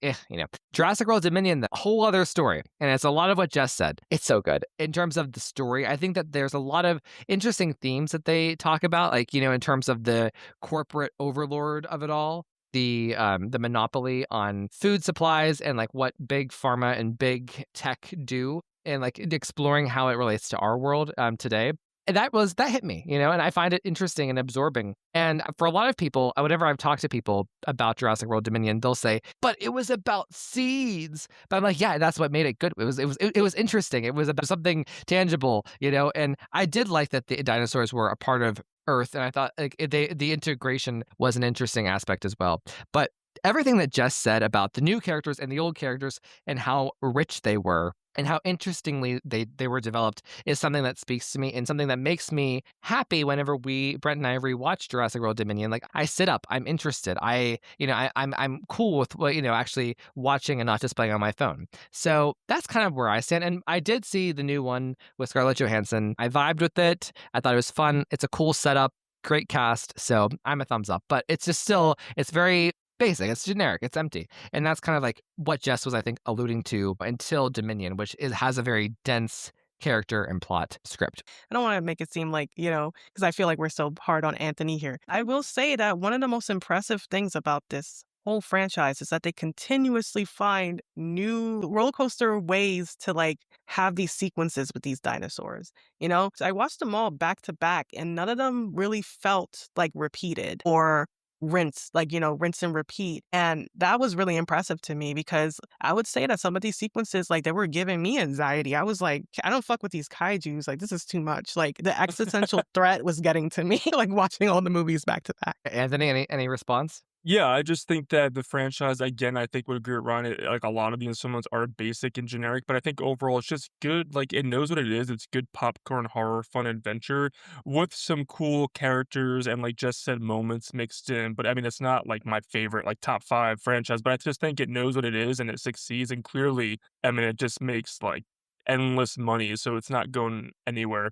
Jurassic World Dominion, the whole other story. And it's a lot of what Jess said. It's so good. In terms of the story, I think that there's a lot of interesting themes that they talk about, like, in terms of the corporate overlord of it all. The monopoly on food supplies and like what big pharma and big tech do, and like exploring how it relates to our world today. that hit me, and I find it interesting and absorbing. And for a lot of people, whenever I've talked to people about Jurassic World Dominion, they'll say, "But it was about seeds." But I'm like, yeah, that's what made it good. It was interesting. It was about something tangible, And I did like that the dinosaurs were a part of Earth, and I thought like the integration was an interesting aspect as well. But everything that Jess said about the new characters and the old characters and how rich they were and how interestingly they were developed is something that speaks to me and something that makes me happy whenever Brent and I rewatch Jurassic World Dominion. Like I sit up, I'm interested. I'm cool with actually watching and not just playing on my phone. So that's kind of where I stand. And I did see the new one with Scarlett Johansson. I vibed with it. I thought it was fun. It's a cool setup. Great cast. So I'm a thumbs up. But it's just it's very basic. It's generic. It's empty. And that's kind of like what Jess was, I think, alluding to until Dominion, which has a very dense character and plot script. I don't want to make it seem like, because I feel like we're so hard on Anthony here. I will say that one of the most impressive things about this whole franchise is that they continuously find new roller coaster ways to like have these sequences with these dinosaurs. So I watched them all back to back and none of them really felt like repeated or rinse and repeat. And that was really impressive to me because I would say that some of these sequences, like they were giving me anxiety. I was like, I don't fuck with these kaijus. Like this is too much. Like the existential threat was getting to me, like watching all the movies back to back. Anthony, any response? Yeah, I just think that the franchise, again, I think would agree with Ryan. Like a lot of the installments are basic and generic, but I think overall it's just good. Like it knows what it is. It's good popcorn horror, fun adventure with some cool characters and like just said moments mixed in. But I mean, it's not like my favorite, like top 5 franchise, but I just think it knows what it is and it succeeds. And clearly, I mean, it just makes like endless money, so it's not going anywhere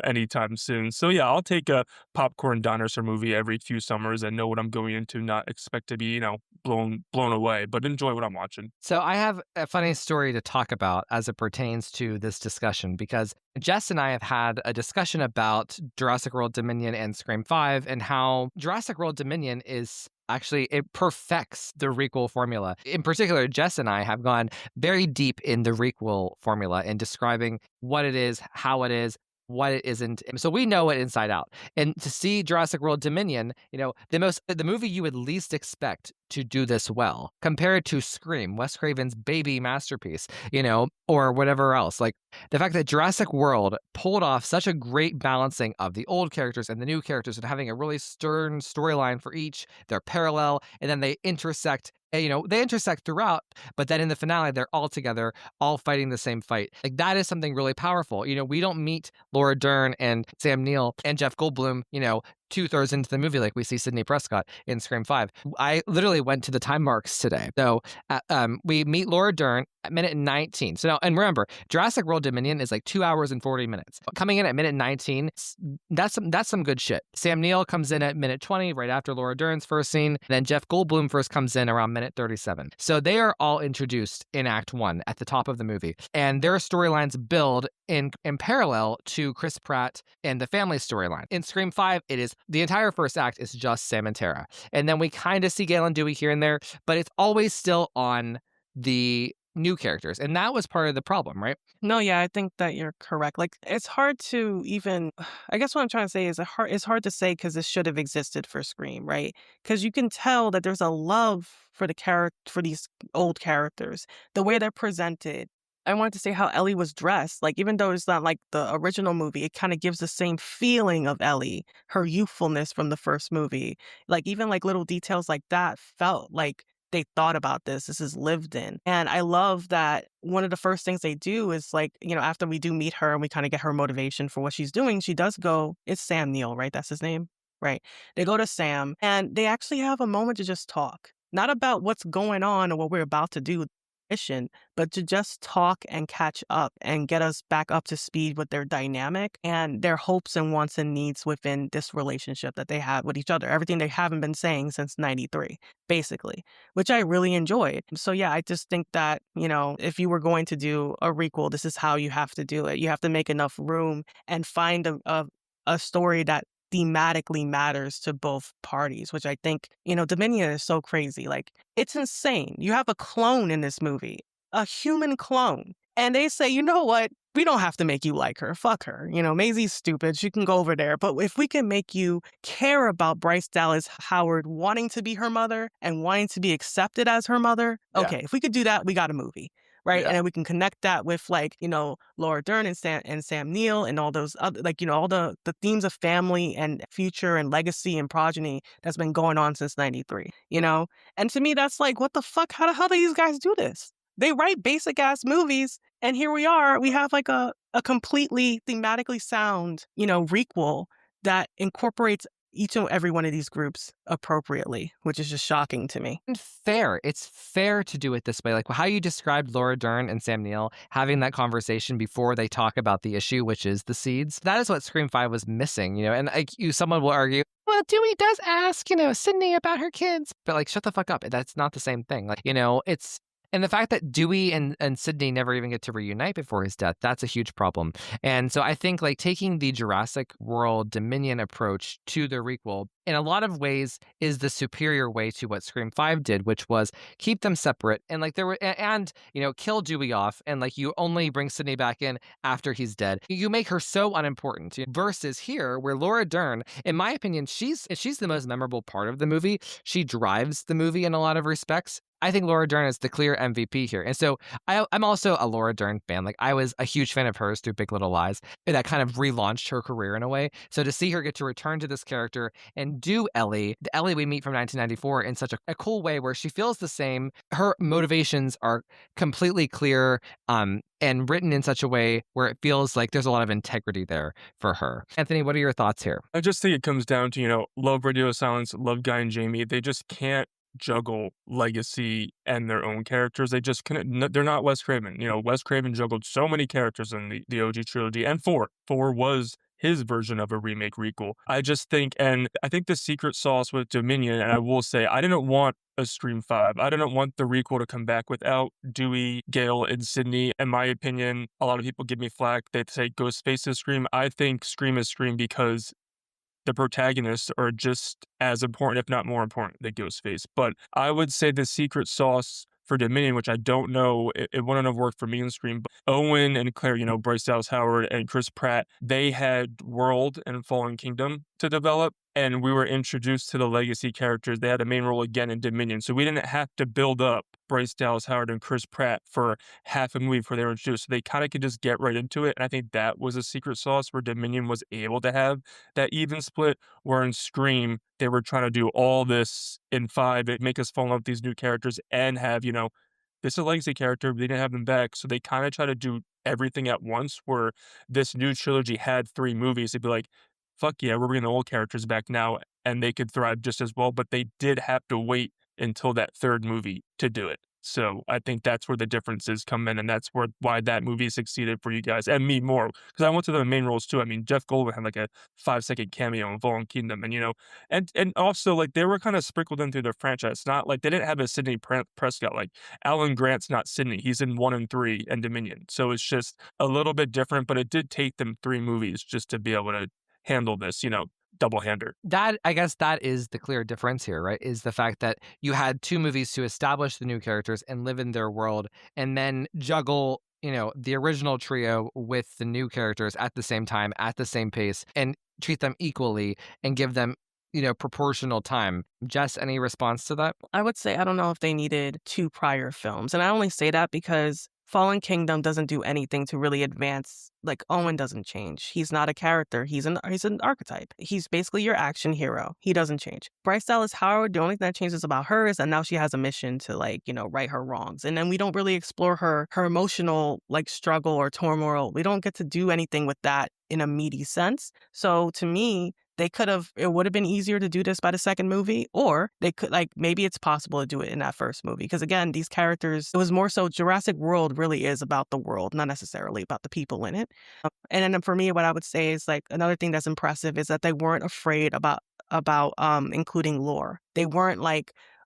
anytime soon. So yeah, I'll take a popcorn dinosaur movie every few summers and know what I'm going into, not expect to be, blown away, but enjoy what I'm watching. So I have a funny story to talk about as it pertains to this discussion because Jess and I have had a discussion about Jurassic World Dominion and Scream 5 and how Jurassic World Dominion is actually, it perfects the Requel formula. In particular, Jess and I have gone very deep in the Requel formula in describing what it is, how it is, what it isn't. So we know it inside out. And to see Jurassic World Dominion, the movie you would least expect to do this well, compared to Scream, Wes Craven's baby masterpiece, or whatever else. Like the fact that Jurassic World pulled off such a great balancing of the old characters and the new characters and having a really stern storyline for each. They're parallel and then they intersect. They intersect throughout, but then in the finale, they're all together, all fighting the same fight. Like that is something really powerful. We don't meet Laura Dern and Sam Neill and Jeff Goldblum, 2/3 into the movie like we see Sidney Prescott in Scream 5. I literally went to the time marks today. So we meet Laura Dern at minute 19. So now, and remember, Jurassic World Dominion is like 2 hours and 40 minutes. Coming in at minute 19, that's some good shit. Sam Neill comes in at minute 20, right after Laura Dern's first scene. Then Jeff Goldblum first comes in around minute 37. So they are all introduced in Act 1 at the top of the movie. And their storylines build in parallel to Chris Pratt and the family storyline. In Scream 5, it is the entire first act is just Sam and Tara. And then we kind of see Gale and Dewey here and there, but it's always still on the new characters. And that was part of the problem, right? No, yeah, I think that you're correct. Like, it's hard to even, I guess what I'm trying to say is it's hard to say because this should have existed for Scream, right? Because you can tell that there's a love for for these old characters, the way they're presented. I wanted to say how Ellie was dressed. Like, even though it's not like the original movie, it kind of gives the same feeling of Ellie, her youthfulness from the first movie. Like, even like little details like that felt like they thought about this. This is lived in. And I love that one of the first things they do is like, after we do meet her and we kind of get her motivation for what she's doing, she does go, it's Sam Neill, right? That's his name, right? They go to Sam and they actually have a moment to just talk. Not about what's going on or what we're about to do, mission, but to just talk and catch up and get us back up to speed with their dynamic and their hopes and wants and needs within this relationship that they have with each other. Everything they haven't been saying since 93, basically, which I really enjoyed. So yeah, I just think that, if you were going to do a Requel, this is how you have to do it. You have to make enough room and find a story that thematically matters to both parties, which I think, Dominion is so crazy. Like, it's insane. You have a clone in this movie, a human clone. And they say, you know what? We don't have to make you like her. Fuck her. Maisie's stupid. She can go over there. But if we can make you care about Bryce Dallas Howard wanting to be her mother and wanting to be accepted as her mother, okay, if we could do that, we got a movie. Right. Yeah. And then we can connect that with Laura Dern and Sam Neill and all those other all the themes of family and future and legacy and progeny that's been going on since 93, And to me, that's like, what the fuck? How the hell do these guys do this? They write basic ass movies, and here we are. We have like a completely thematically sound, requel that incorporates each and every one of these groups appropriately, which is just shocking to me. And fair. It's fair to do it this way. Like how you described Laura Dern and Sam Neill having that conversation before they talk about the issue, which is the seeds. That is what Scream 5 was missing, And someone will argue, well, Dewey does ask, Sydney about her kids. But like, shut the fuck up. That's not the same thing. Like, it's... And the fact that Dewey and Sydney never even get to reunite before his death, that's a huge problem. And so I think like taking the Jurassic World Dominion approach to the requel in a lot of ways is the superior way to what Scream 5 did, which was keep them separate and like kill Dewey off and like you only bring Sydney back in after he's dead. You make her so unimportant versus here where Laura Dern, in my opinion, she's the most memorable part of the movie. She drives the movie in a lot of respects. I think Laura Dern is the clear MVP here. And so I'm also a Laura Dern fan. Like I was a huge fan of hers through Big Little Lies. And that kind of relaunched her career in a way. So to see her get to return to this character and do Ellie, the Ellie we meet from 1994 in such a cool way where she feels the same. Her motivations are completely clear and written in such a way where it feels like there's a lot of integrity there for her. Anthony, what are your thoughts here? I just think it comes down to, love Radio Silence, love Guy and Jamie. They just can't juggle legacy and their own characters. They just couldn't. They're not Wes Craven. Wes Craven juggled so many characters in the OG trilogy, and four was his version of a remake requel. I just think, and I think the secret sauce with Dominion, and I will say, I didn't want a Scream 5. I didn't want the requel to come back without Dewey, Gale, and Sydney. In my opinion, a lot of people give me flack. They say Ghostface is Scream. I think Scream is Scream because the protagonists are just as important, if not more important, than Ghostface. But I would say the secret sauce for Dominion, which I don't know, it wouldn't have worked for me in Scream. But Owen and Claire, Bryce Dallas Howard and Chris Pratt, they had World and Fallen Kingdom to develop. And we were introduced to the legacy characters. They had a main role again in Dominion. So we didn't have to build up Bryce Dallas Howard and Chris Pratt for half a movie before they were introduced. So they kind of could just get right into it. And I think that was a secret sauce where Dominion was able to have that even split, where in Scream, they were trying to do all this in 5, make us fall in love with these new characters and have, this is a legacy character, but they didn't have them back. So they kind of try to do everything at once, where this new trilogy had 3 movies. They'd be like, fuck yeah, we're bringing the old characters back now, and they could thrive just as well, but they did have to wait until that 3rd movie to do it. So I think that's where the differences come in, and that's why that movie succeeded for you guys and me more, because I went to the main roles too. I mean, Jeff Goldblum had like a 5-second cameo in Fallen Kingdom, and and also like they were kind of sprinkled in through the franchise. It's not like they didn't have a Sidney Prescott. Like Alan Grant's not Sidney; he's in 1 and 3 and Dominion. So it's just a little bit different, but it did take them 3 movies just to be able to handle this, double-hander. That, I guess that is the clear difference here, right? Is the fact that you had 2 movies to establish the new characters and live in their world and then juggle, the original trio with the new characters at the same time, at the same pace, and treat them equally and give them, proportional time. Jess, any response to that? I would say I don't know if they needed 2 prior films. And I only say that because Fallen Kingdom doesn't do anything to really advance. Like, Owen doesn't change. He's not a character. He's an archetype. He's basically your action hero. He doesn't change. Bryce Dallas Howard, the only thing that changes about her is that now she has a mission to right her wrongs. And then we don't really explore her emotional struggle or turmoil. We don't get to do anything with that in a meaty sense. So to me, it would have been easier to do this by the 2nd movie, or they could, maybe it's possible to do it in that 1st movie. Because again, these characters, it was more so Jurassic World really is about the world, not necessarily about the people in it. And then for me, what I would say is another thing that's impressive is that they weren't afraid about including lore. They weren't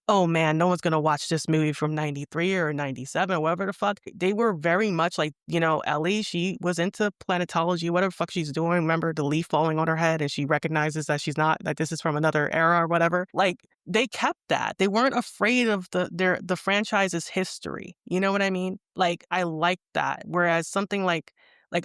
oh man, no one's gonna watch this movie from 93 or 97 or whatever the fuck. They were very much like, Ellie, she was into planetology, whatever the fuck she's doing. Remember the leaf falling on her head and she recognizes that she's not, like this is from another era or whatever. Like they kept that. They weren't afraid of the franchise's history. You know what I mean? Like I like that. Whereas something like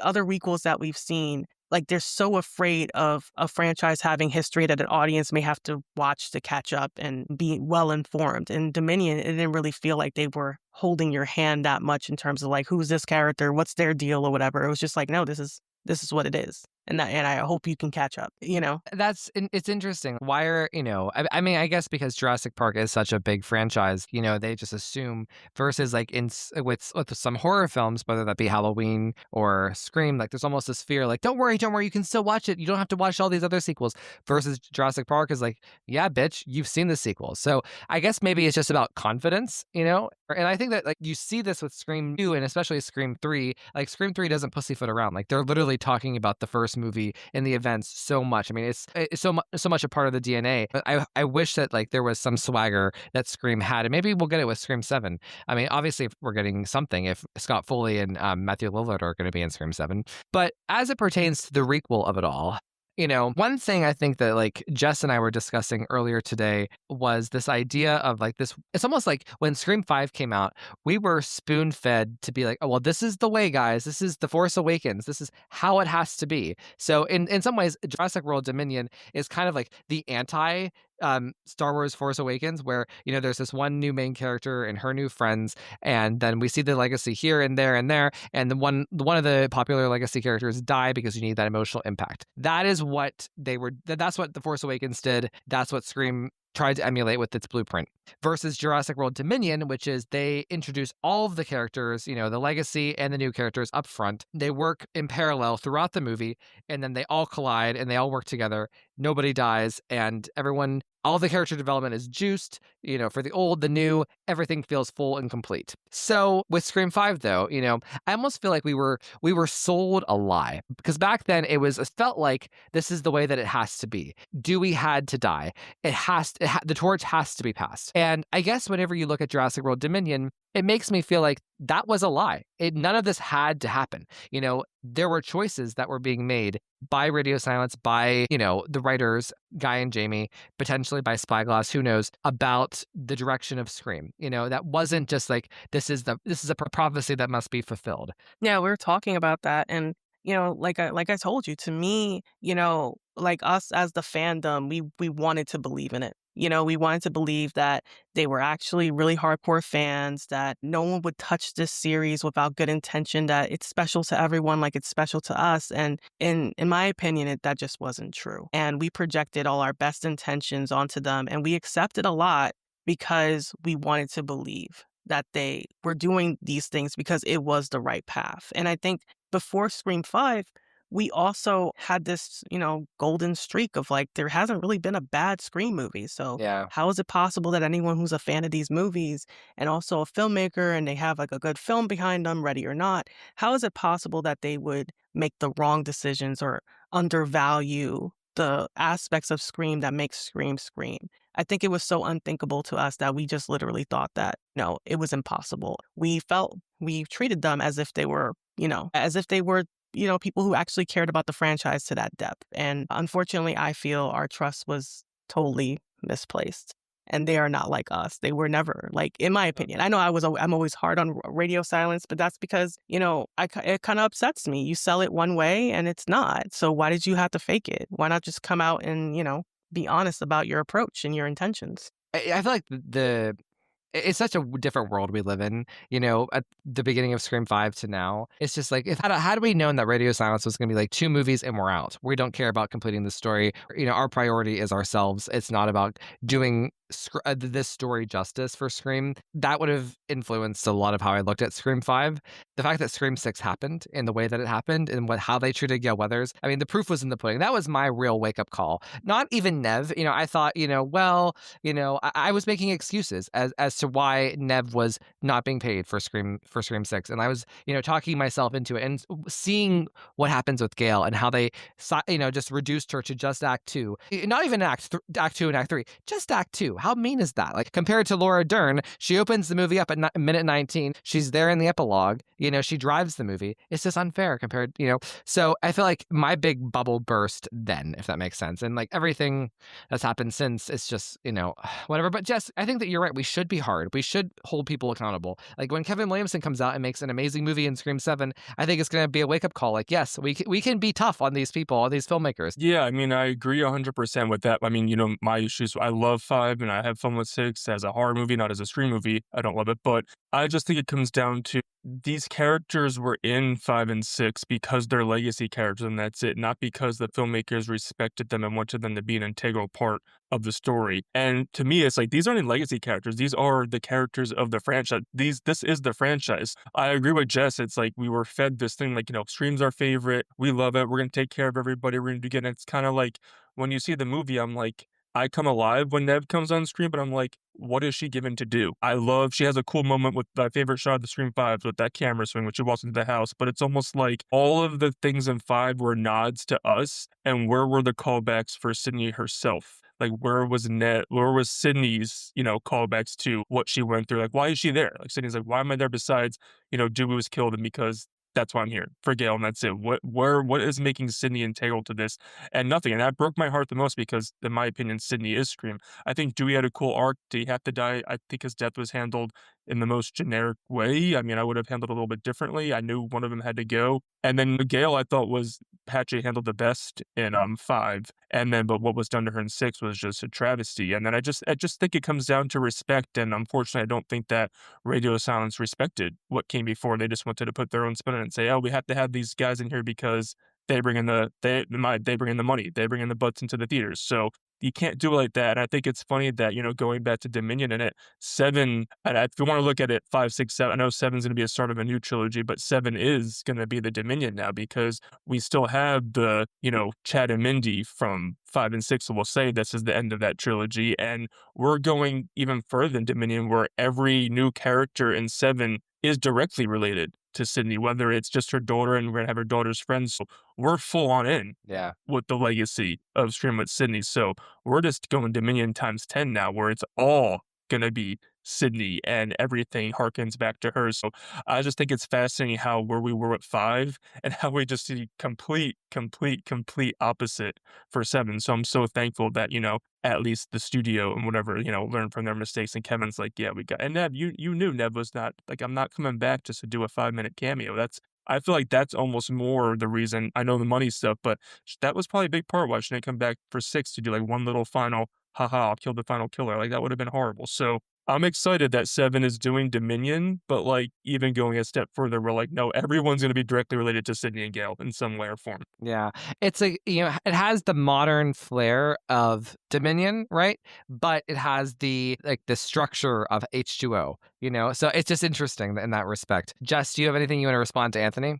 other requels that we've seen, like they're so afraid of a franchise having history that an audience may have to watch to catch up and be well informed. In Dominion, it didn't really feel like they were holding your hand that much in terms of like who's this character, what's their deal or whatever. It was just like, no, this is what it is. And I hope you can catch up, It's interesting. Why are, I mean, I guess because Jurassic Park is such a big franchise, they just assume versus like with some horror films, whether that be Halloween or Scream, like there's almost this fear, like, don't worry, you can still watch it. You don't have to watch all these other sequels versus Jurassic Park is like, yeah, bitch, you've seen the sequels. So I guess maybe it's just about confidence, and I think that like you see this with Scream 2 and especially Scream 3, like Scream 3 doesn't pussyfoot around. Like they're literally talking about the first movie in the events so much. I mean, it's so much a part of the DNA. But I wish that like there was some swagger that Scream had, and maybe we'll get it with Scream 7. I mean, obviously if we're getting something if Scott Foley and Matthew Lillard are going to be in Scream 7. But as it pertains to the requel of it all, one thing I think that like Jess and I were discussing earlier today was this idea of like this. It's almost like when Scream 5 came out, we were spoon fed to be like, oh, well, this is the way, guys. This is The Force Awakens. This is how it has to be. So in some ways, Jurassic World Dominion is kind of like the anti Star Wars Force Awakens, where there's this one new main character and her new friends, and then we see the legacy here and there and there, and one of the popular legacy characters die because you need that emotional impact. That is what they were. That's what the Force Awakens did. That's what Scream tried to emulate with its blueprint. Versus Jurassic World Dominion, which is they introduce all of the characters, the legacy and the new characters up front. They work in parallel throughout the movie, and then they all collide and they all work together. Nobody dies, and all the character development is juiced, for the old, the new, everything feels full and complete. So with Scream 5 though, I almost feel like we were sold a lie, because back then it felt like this is the way that it has to be. Dewey had to die. The torch has to be passed. And I guess whenever you look at Jurassic World Dominion, it makes me feel like that was a lie. None of this had to happen. There were choices that were being made by Radio Silence, by, the writers, Guy and Jamie, potentially by Spyglass, who knows, about the direction of Scream. That wasn't just like, this is a prophecy that must be fulfilled. Yeah, we were talking about that. And, like I told you, to me, like us as the fandom, we wanted to believe in it. We wanted to believe that they were actually really hardcore fans, that no one would touch this series without good intention, that it's special to everyone like it's special to us. And in my opinion, that just wasn't true. And we projected all our best intentions onto them, and we accepted a lot because we wanted to believe that they were doing these things because it was the right path. And I think before Scream 5, we also had this, golden streak of like, there hasn't really been a bad Scream movie. So Yeah. how is it possible that anyone who's a fan of these movies and also a filmmaker and they have like a good film behind them, ready or not, how is it possible that they would make the wrong decisions or undervalue the aspects of Scream that make Scream Scream? I think it was so unthinkable to us that we just literally thought that, no, it was impossible. We treated them as if they were, people who actually cared about the franchise to that depth. And unfortunately, I feel our trust was totally misplaced. And they are not like us. They were never, like, in my opinion. I know I'm always hard on Radio Silence, but that's because, it kind of upsets me. You sell it one way and it's not. So why did you have to fake it? Why not just come out and, be honest about your approach and your intentions? I feel like it's such a different world we live in, at the beginning of Scream 5 to now. It's just like, had we known that Radio Silence was going to be like 2 movies and we're out. We don't care about completing the story. Our priority is ourselves. It's not about doing this story justice for Scream. That would have influenced a lot of how I looked at Scream 5. The fact that Scream 6 happened in the way that it happened and how they treated Gale Weathers, I mean, the proof was in the pudding. That was my real wake-up call. Not even Nev. I thought, I was making excuses as to why Nev was not being paid for Scream 6. And I was, talking myself into it and seeing what happens with Gale and how they, just reduced her to just Act 2. Not even Act 2 and Act 3, just Act 2. How mean is that? Like, compared to Laura Dern, she opens the movie up at minute 19. She's there in the epilogue. She drives the movie. It's just unfair compared, So I feel like my big bubble burst then, if that makes sense. And like everything that's happened since, it's just, whatever. But Jess, I think that you're right. We should be hard. We should hold people accountable. Like when Kevin Williamson comes out and makes an amazing movie in Scream 7, I think it's going to be a wake-up call. Like, yes, we can be tough on these people, on these filmmakers. Yeah, I mean, I agree 100% with that. I mean, my issues, I love 5 and I have fun with 6 as a horror movie, not as a Scream movie. I don't love it, but I just think it comes down to these characters were in 5 and 6 because they're legacy characters and that's it, not because the filmmakers respected them and wanted them to be an integral part of the story. And to me, it's like, these aren't even legacy characters. These are the characters of the franchise. This is the franchise. I agree with Jess. It's like we were fed this thing like, Scream's our favorite. We love it. We're going to take care of everybody. We're going to do good. And it's kind of like when you see the movie, I'm like, I come alive when Nev comes on screen, but I'm like, what is she given to do? She has a cool moment with my favorite shot of the Scream 5 with that camera swing when she walks into the house, but it's almost like all of the things in 5 were nods to us, and where were the callbacks for Sydney herself? Like, where was Sydney's, callbacks to what she went through? Like, why is she there? Like, Sydney's like, why am I there besides, Dewey was killed and because that's why I'm here for Gale, and that's it. What is making Sydney integral to this? And nothing. And that broke my heart the most because, in my opinion, Sydney is Scream. I think Dewey had a cool arc. Did he have to die? I think his death was handled in the most generic way. I mean, I would have handled it a little bit differently. I knew one of them had to go. And then Gale, I thought was Patchy handled the best in 5. And then, but what was done to her in 6 was just a travesty. And then I just think it comes down to respect. And unfortunately, I don't think that Radio Silence respected what came before. They just wanted to put their own spin on it and say, oh, we have to have these guys in here because they bring in they bring in the money, they bring in the butts into the theaters. So you can't do it like that. And I think it's funny that, going back to Dominion in it, 7, and if you want to look at it, 5, 6, 7, I know 7's going to be a start of a new trilogy, but 7 is going to be the Dominion now because we still have the, Chad and Mindy from 5 and 6 will say this is the end of that trilogy. And we're going even further than Dominion where every new character in 7 is directly related to Sydney, whether it's just her daughter and we're going to have her daughter's friends. So we're full on in with the legacy of Scream with Sydney. So we're just going Dominion times 10 now where it's all going to be Sydney and everything harkens back to her. So I just think it's fascinating how where we were with 5 and how we just see complete opposite for 7. So I'm so thankful that, at least the studio and whatever, learned from their mistakes. And Kevin's like, yeah, we got, and Nev, you knew Nev was not like, I'm not coming back just to do a 5-minute cameo. I feel like that's almost more the reason. I know the money stuff, but that was probably a big part why she didn't come back for 6 to do like one little final, haha, I'll kill the final killer. Like that would have been horrible. So I'm excited that 7 is doing Dominion, but like even going a step further, we're like, no, everyone's going to be directly related to Sydney and Gale in some way or form. Yeah. It's like, it has the modern flair of Dominion, right? But it has the structure of H2O, So it's just interesting in that respect. Jess, do you have anything you want to respond to Anthony?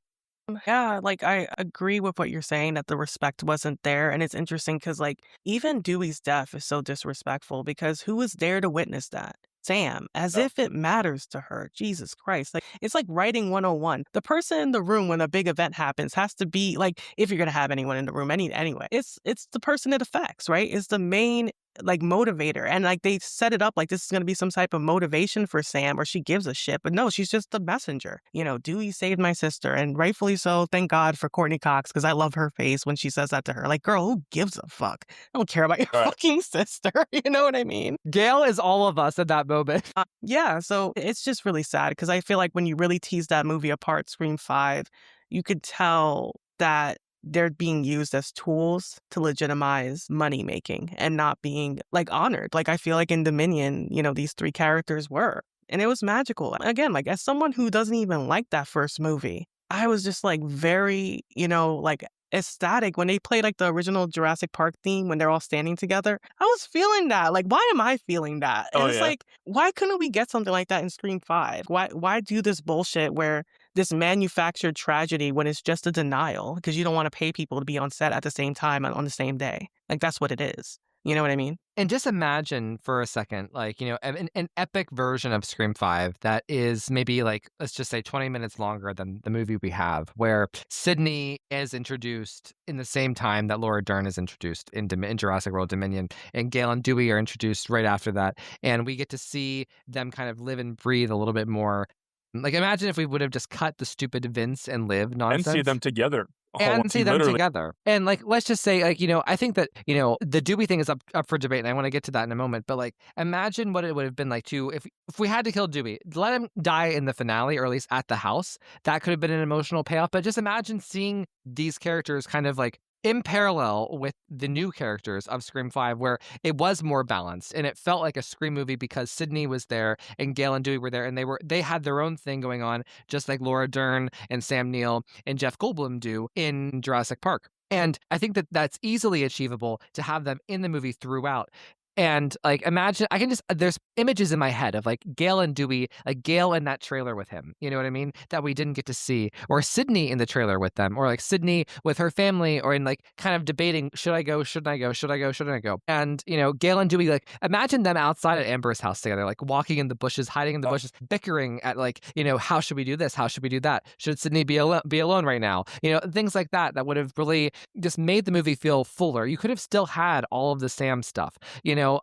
Yeah, like I agree with what you're saying that the respect wasn't there. And it's interesting because like even Dewey's death is so disrespectful because who was there to witness that? Sam, as if it matters to her. Jesus Christ. Like it's like writing 101. The person in the room when a big event happens has to be like, if you're gonna have anyone in the room anyway, it's the person it affects, right? It's the main like motivator. And like they set it up like this is gonna be some type of motivation for Sam or she gives a shit. But no, she's just the messenger. Dewey saved my sister, and rightfully so. Thank God for Courtney Cox, because I love her face when she says that to her. Like, girl, who gives a fuck? I don't care about your fucking sister. You know what I mean? Gale is all of us at that moment. Yeah, so it's just really sad because I feel like when you really tease that movie apart, Scream 5, you could tell that they're being used as tools to legitimize money making and not being like honored. Like I feel like in Dominion, these 3 characters were, and it was magical. Again, like as someone who doesn't even like that first movie, I was just like very, like ecstatic when they played like the original Jurassic Park theme when they're all standing together. I was feeling that. Like, why am I feeling that? And it's like, why couldn't we get something like that in Scream 5? Why do this bullshit where this manufactured tragedy when it's just a denial because you don't want to pay people to be on set at the same time on the same day? Like, that's what it is. You know what I mean? And just imagine for a second, like, an epic version of Scream 5 that is maybe like, let's just say 20 minutes longer than the movie we have, where Sydney is introduced in the same time that Laura Dern is introduced in Jurassic World Dominion, and Gale and Dewey are introduced right after that. And we get to see them kind of live and breathe a little bit more. Like, imagine if we would have just cut the stupid Vince and Liv And see nonsense them together. and see them Literally. together. And like, let's just say, like, I think that, the Dewey thing is up for debate, and I want to get to that in a moment. But like, imagine what it would have been like to if we had to kill Dewey, let him die in the finale, or at least at the house. That could have been an emotional payoff. But just imagine seeing these characters kind of like in parallel with the new characters of Scream 5, where it was more balanced and it felt like a Scream movie because Sydney was there and Gale and Dewey were there, and they had their own thing going on, just like Laura Dern and Sam Neill and Jeff Goldblum do in Jurassic Park. And I think that that's easily achievable to have them in the movie throughout. And like, imagine, there's images in my head of like Gale and Dewey, like Gale in that trailer with him, you know what I mean? That we didn't get to see, or Sydney in the trailer with them, or like Sydney with her family, or in like kind of debating, should I go, shouldn't I go, should I go, shouldn't I go? And, Gale and Dewey, like, imagine them outside at Amber's house together, like walking in the bushes, hiding in the bushes, bickering at like, how should we do this? How should we do that? Should Sydney be alone right now? Things like that, that would have really just made the movie feel fuller. You could have still had all of the Sam stuff.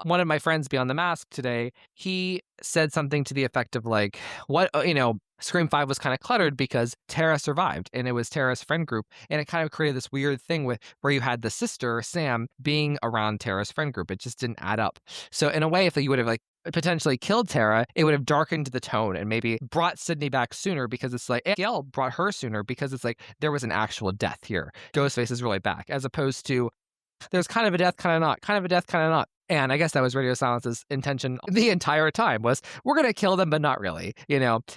One of my friends beyond the mask today, he said something to the effect of like, Scream 5 was kind of cluttered because Tara survived, and it was Tara's friend group, and it kind of created this weird thing where you had the sister, Sam, being around Tara's friend group. It just didn't add up. So in a way, if you would have like potentially killed Tara, it would have darkened the tone and maybe brought Sydney back sooner, because it's like, Gale brought her sooner because it's like there was an actual death here. Ghostface is really back, as opposed to there's kind of a death, kind of not, kind of a death, kind of not. And I guess that was Radio Silence's intention the entire time, was we're going to kill them, but not really,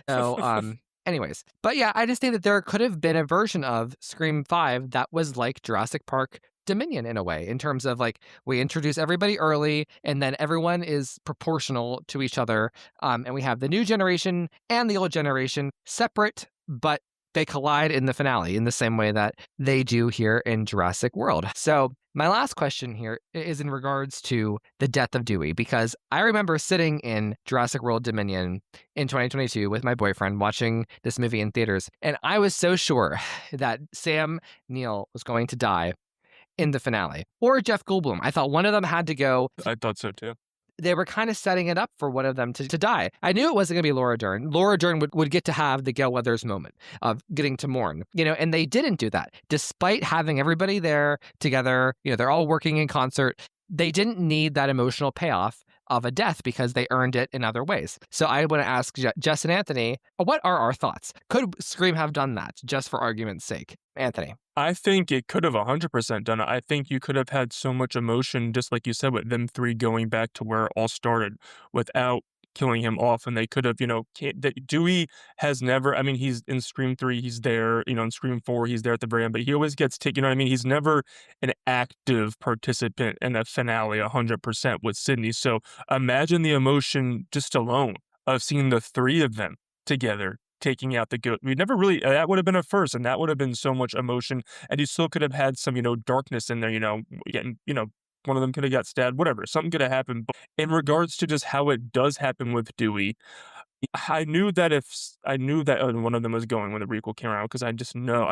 So, anyways. But yeah, I just think that there could have been a version of Scream 5 that was like Jurassic Park Dominion in a way, in terms of like, we introduce everybody early and then everyone is proportional to each other. And we have the new generation and the old generation separate, but they collide in the finale in the same way that they do here in Jurassic World. So my last question here is in regards to the death of Dewey, because I remember sitting in Jurassic World Dominion in 2022 with my boyfriend watching this movie in theaters, and I was so sure that Sam Neill was going to die in the finale, or Jeff Goldblum. I thought one of them had to go. I thought so too. They were kind of setting it up for one of them to die. I knew it wasn't going to be Laura Dern. Laura Dern would get to have the Gale Weathers moment of getting to mourn, and they didn't do that. Despite having everybody there together, they're all working in concert. They didn't need that emotional payoff of a death because they earned it in other ways. So I want to ask Jess and Anthony, what are our thoughts? Could Scream have done that, just for argument's sake? Anthony. I think it could have 100% done it. I think you could have had so much emotion, just like you said, with them three going back to where it all started without killing him off. And they could have, Dewey has never, I mean, he's in Scream 3, he's there, in Scream 4, he's there at the very end, but he always gets taken, He's never an active participant in a finale 100% with Sydney. So imagine the emotion just alone of seeing the three of them together taking out the goat. We never really, that would have been a first, and that would have been so much emotion, and you still could have had some, darkness in there, getting, one of them could have got stabbed, whatever, something could have happened. But in regards to just how it does happen with Dewey, I knew that one of them was going when the Requel came around, because I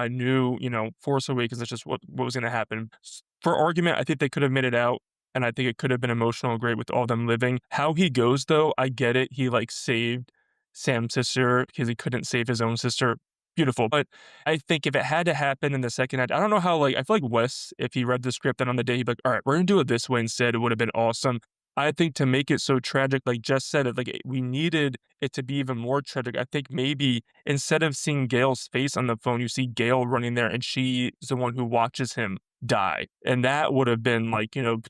knew, Force Awakens, that's just what was going to happen. For argument, I think they could have made it out, and I think it could have been emotional and great with all them living. How he goes, though, I get it. He, saved Sam's sister because he couldn't save his own sister. Beautiful. But I think if it had to happen in the second act, I don't know how, I feel like Wes, if he read the script and on the day he'd be like, all right, we're going to do it this way instead, it would have been awesome. I think to make it so tragic, like Jess said, we needed it to be even more tragic. I think maybe instead of seeing Gale's face on the phone, you see Gale running there and she's the one who watches him die. And that would have been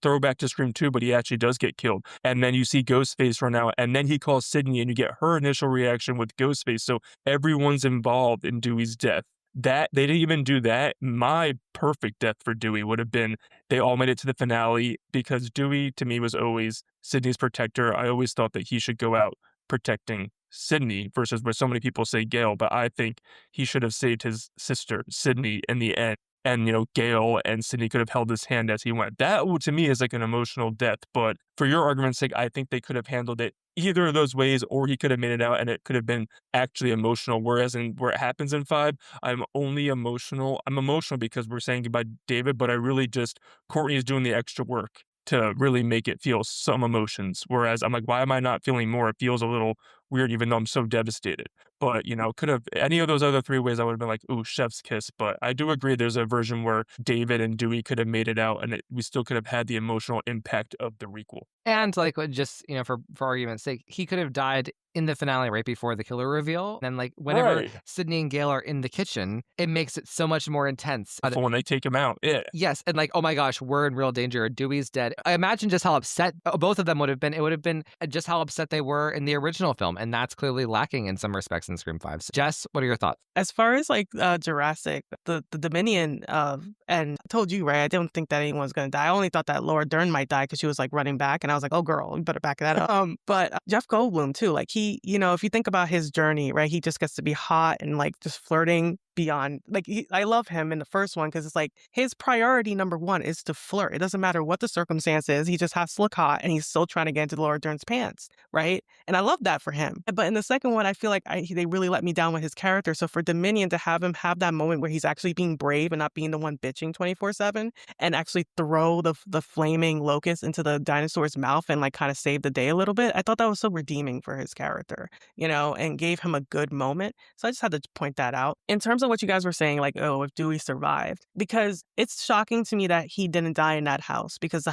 throwback to Scream 2, but he actually does get killed. And then you see Ghostface run out, and then he calls Sydney, and you get her initial reaction with Ghostface. So everyone's involved in Dewey's death. That they didn't even do that. My perfect death for Dewey would have been they all made it to the finale, because Dewey to me was always Sydney's protector. I always thought that he should go out protecting Sydney versus where so many people say Gale, but I think he should have saved his sister Sydney in the end. and Gale and Sydney could have held his hand as he went. That to me is like an emotional death. But for your argument's sake, I think they could have handled it either of those ways, or he could have made it out and it could have been actually emotional. Whereas where it happens in 5, I'm only emotional. I'm emotional because we're saying goodbye to David, but I really just Courtney is doing the extra work to really make it feel some emotions. Whereas I'm like, why am I not feeling more? It feels a little weird, even though I'm so devastated. But, could have any of those other 3 ways, I would have been like, ooh, chef's kiss. But I do agree there's a version where David and Dewey could have made it out and we still could have had the emotional impact of the requel. And like just, for argument's sake, he could have died in the finale right before the killer reveal. And like whenever Right. Sydney and Gale are in the kitchen, it makes it so much more intense. For when they take him out. Yeah. Yes, and like, oh my gosh, we're in real danger. Dewey's dead. I imagine just how upset both of them would have been. It would have been just how upset they were in the original film, and that's clearly lacking in some respects in Scream 5. So, Jess, what are your thoughts? As far as like Jurassic, the Dominion, and I told you, right, I didn't think that anyone was going to die. I only thought that Laura Dern might die because she was like running back, and I was like, oh girl, you better back that up. But Jeff Goldblum too, like he, if you think about his journey, right, he just gets to be hot and like just flirting beyond, like I love him in the first one because it's like his priority number 1 is to flirt. It doesn't matter what the circumstance is, he just has to look hot and he's still trying to get into Laura Dern's pants, right? And I love that for him. But in the second one, I feel like they really let me down with his character. So for Dominion to have him have that moment where he's actually being brave and not being the one bitching 24/7 and actually throw the flaming locust into the dinosaur's mouth and like kind of save the day a little bit, I thought that was so redeeming for his character, and gave him a good moment. So I just had to point that out. In terms of what you guys were saying, like, oh, if Dewey survived, because it's shocking to me that he didn't die in that house because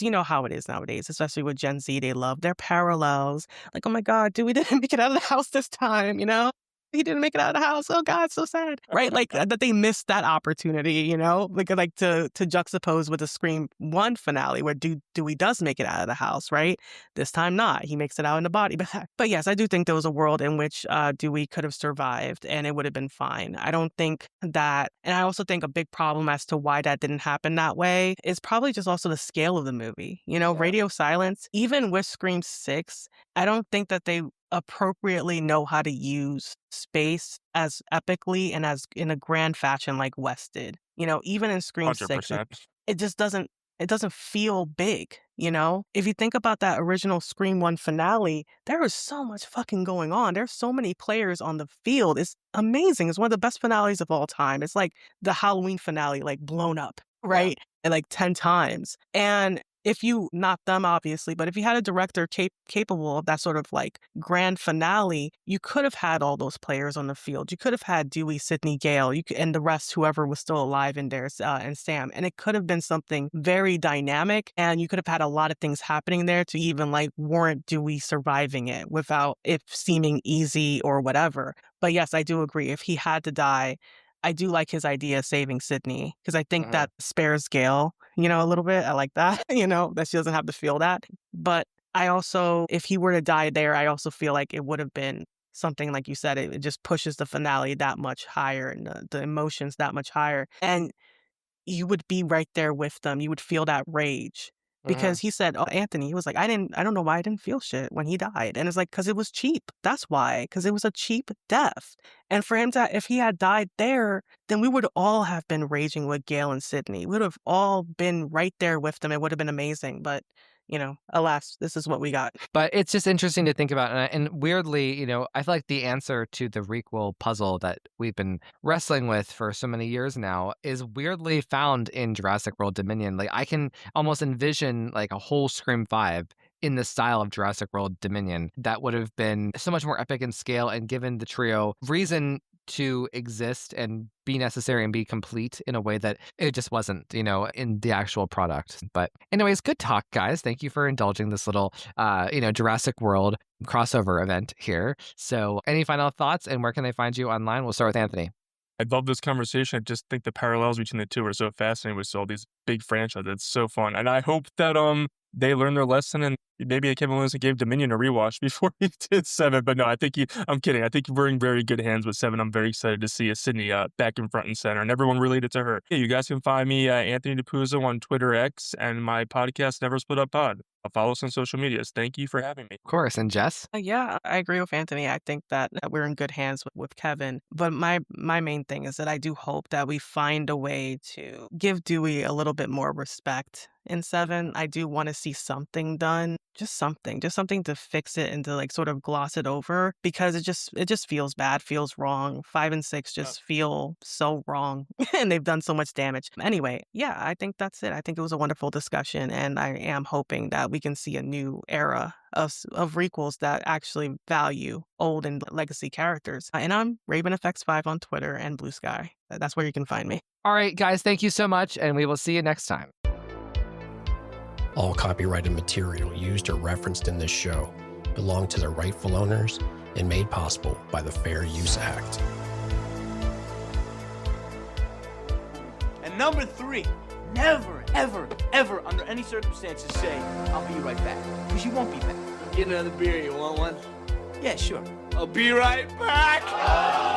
you know how it is nowadays, especially with Gen Z, they love their parallels. Like, oh my God, Dewey didn't make it out of the house this time, He didn't make it out of the house. Oh God, so sad. Right? Like that they missed that opportunity, like to juxtapose with the Scream 1 finale where Dewey does make it out of the house, right? This time not. He makes it out in the body bag. But yes, I do think there was a world in which Dewey could have survived and it would have been fine. I don't think that, and I also think a big problem as to why that didn't happen that way is probably just also the scale of the movie. Radio silence, even with Scream 6, I don't think that they appropriately know how to use space as epically and as in a grand fashion like West did. Even in Scream 6, 100%. it just doesn't feel big, If you think about that original Scream 1 finale, there is so much fucking going on. There's so many players on the field. It's amazing. It's one of the best finales of all time. It's like the Halloween finale, like blown up, right? And like 10 times. And if you, not them obviously, but if you had a director capable of that sort of like grand finale, you could have had all those players on the field. You could have had Dewey, Sydney, Gale, and the rest, whoever was still alive in there, and Sam. And it could have been something very dynamic, and you could have had a lot of things happening there to even like warrant Dewey surviving it without it seeming easy or whatever. But yes, I do agree. If he had to die, I do like his idea of saving Sydney because I think that spares Gale, a little bit. I like that, that she doesn't have to feel that. But I also, if he were to die there, I also feel like it would have been something like you said, it just pushes the finale that much higher and the emotions that much higher. And you would be right there with them. You would feel that rage. Because he said, oh, Anthony, he was like, I don't know why I didn't feel shit when he died. And it's like, because it was cheap. That's why. Because it was a cheap death. And for him if he had died there, then we would all have been raging with Gale and Sydney. We would have all been right there with them. It would have been amazing. But, alas, this is what we got. But it's just interesting to think about. And weirdly, I feel like the answer to the requel puzzle that we've been wrestling with for so many years now is weirdly found in Jurassic World Dominion. Like I can almost envision like a whole Scream 5 in the style of Jurassic World Dominion that would have been so much more epic in scale and given the trio reason to exist and be necessary and be complete in a way that it just wasn't, in the actual product. But anyways, good talk, guys. Thank you for indulging this little, Jurassic World crossover event here. So any final thoughts and where can they find you online? We'll start with Anthony. I love this conversation. I just think the parallels between the two are so fascinating with all these big franchises. It's so fun. And I hope that they learned their lesson and maybe Kevin Williamson gave Dominion a rewatch before he did 7. But no, I'm kidding. I think we're in very good hands with 7. I'm very excited to see a Sydney back in front and center and everyone related to her. Yeah, you guys can find me Anthony Dapuzzo on Twitter X and my podcast Never Split Up Pod. Follow us on social medias. Thank you for having me. Of course. And Jess? Yeah, I agree with Anthony. I think that we're in good hands with Kevin. But my main thing is that I do hope that we find a way to give Dewey a little bit more respect in 7. I do want to see something done, just something to fix it and to like sort of gloss it over, because it just feels bad, feels wrong. 5 and 6 just feel so wrong, and they've done so much damage. Anyway, yeah, I think that's it. I think it was a wonderful discussion, and I am hoping that we can see a new era of requels that actually value old and legacy characters. And I'm RavenFX5 on Twitter and Blue Sky. That's where you can find me. All right, guys, thank you so much, and we will see you next time. All copyrighted material used or referenced in this show belong to their rightful owners and made possible by the Fair Use Act. And number 3, never, ever, ever, under any circumstances say, I'll be right back. Because you won't be back. Get another beer, you want one? Yeah, sure. I'll be right back!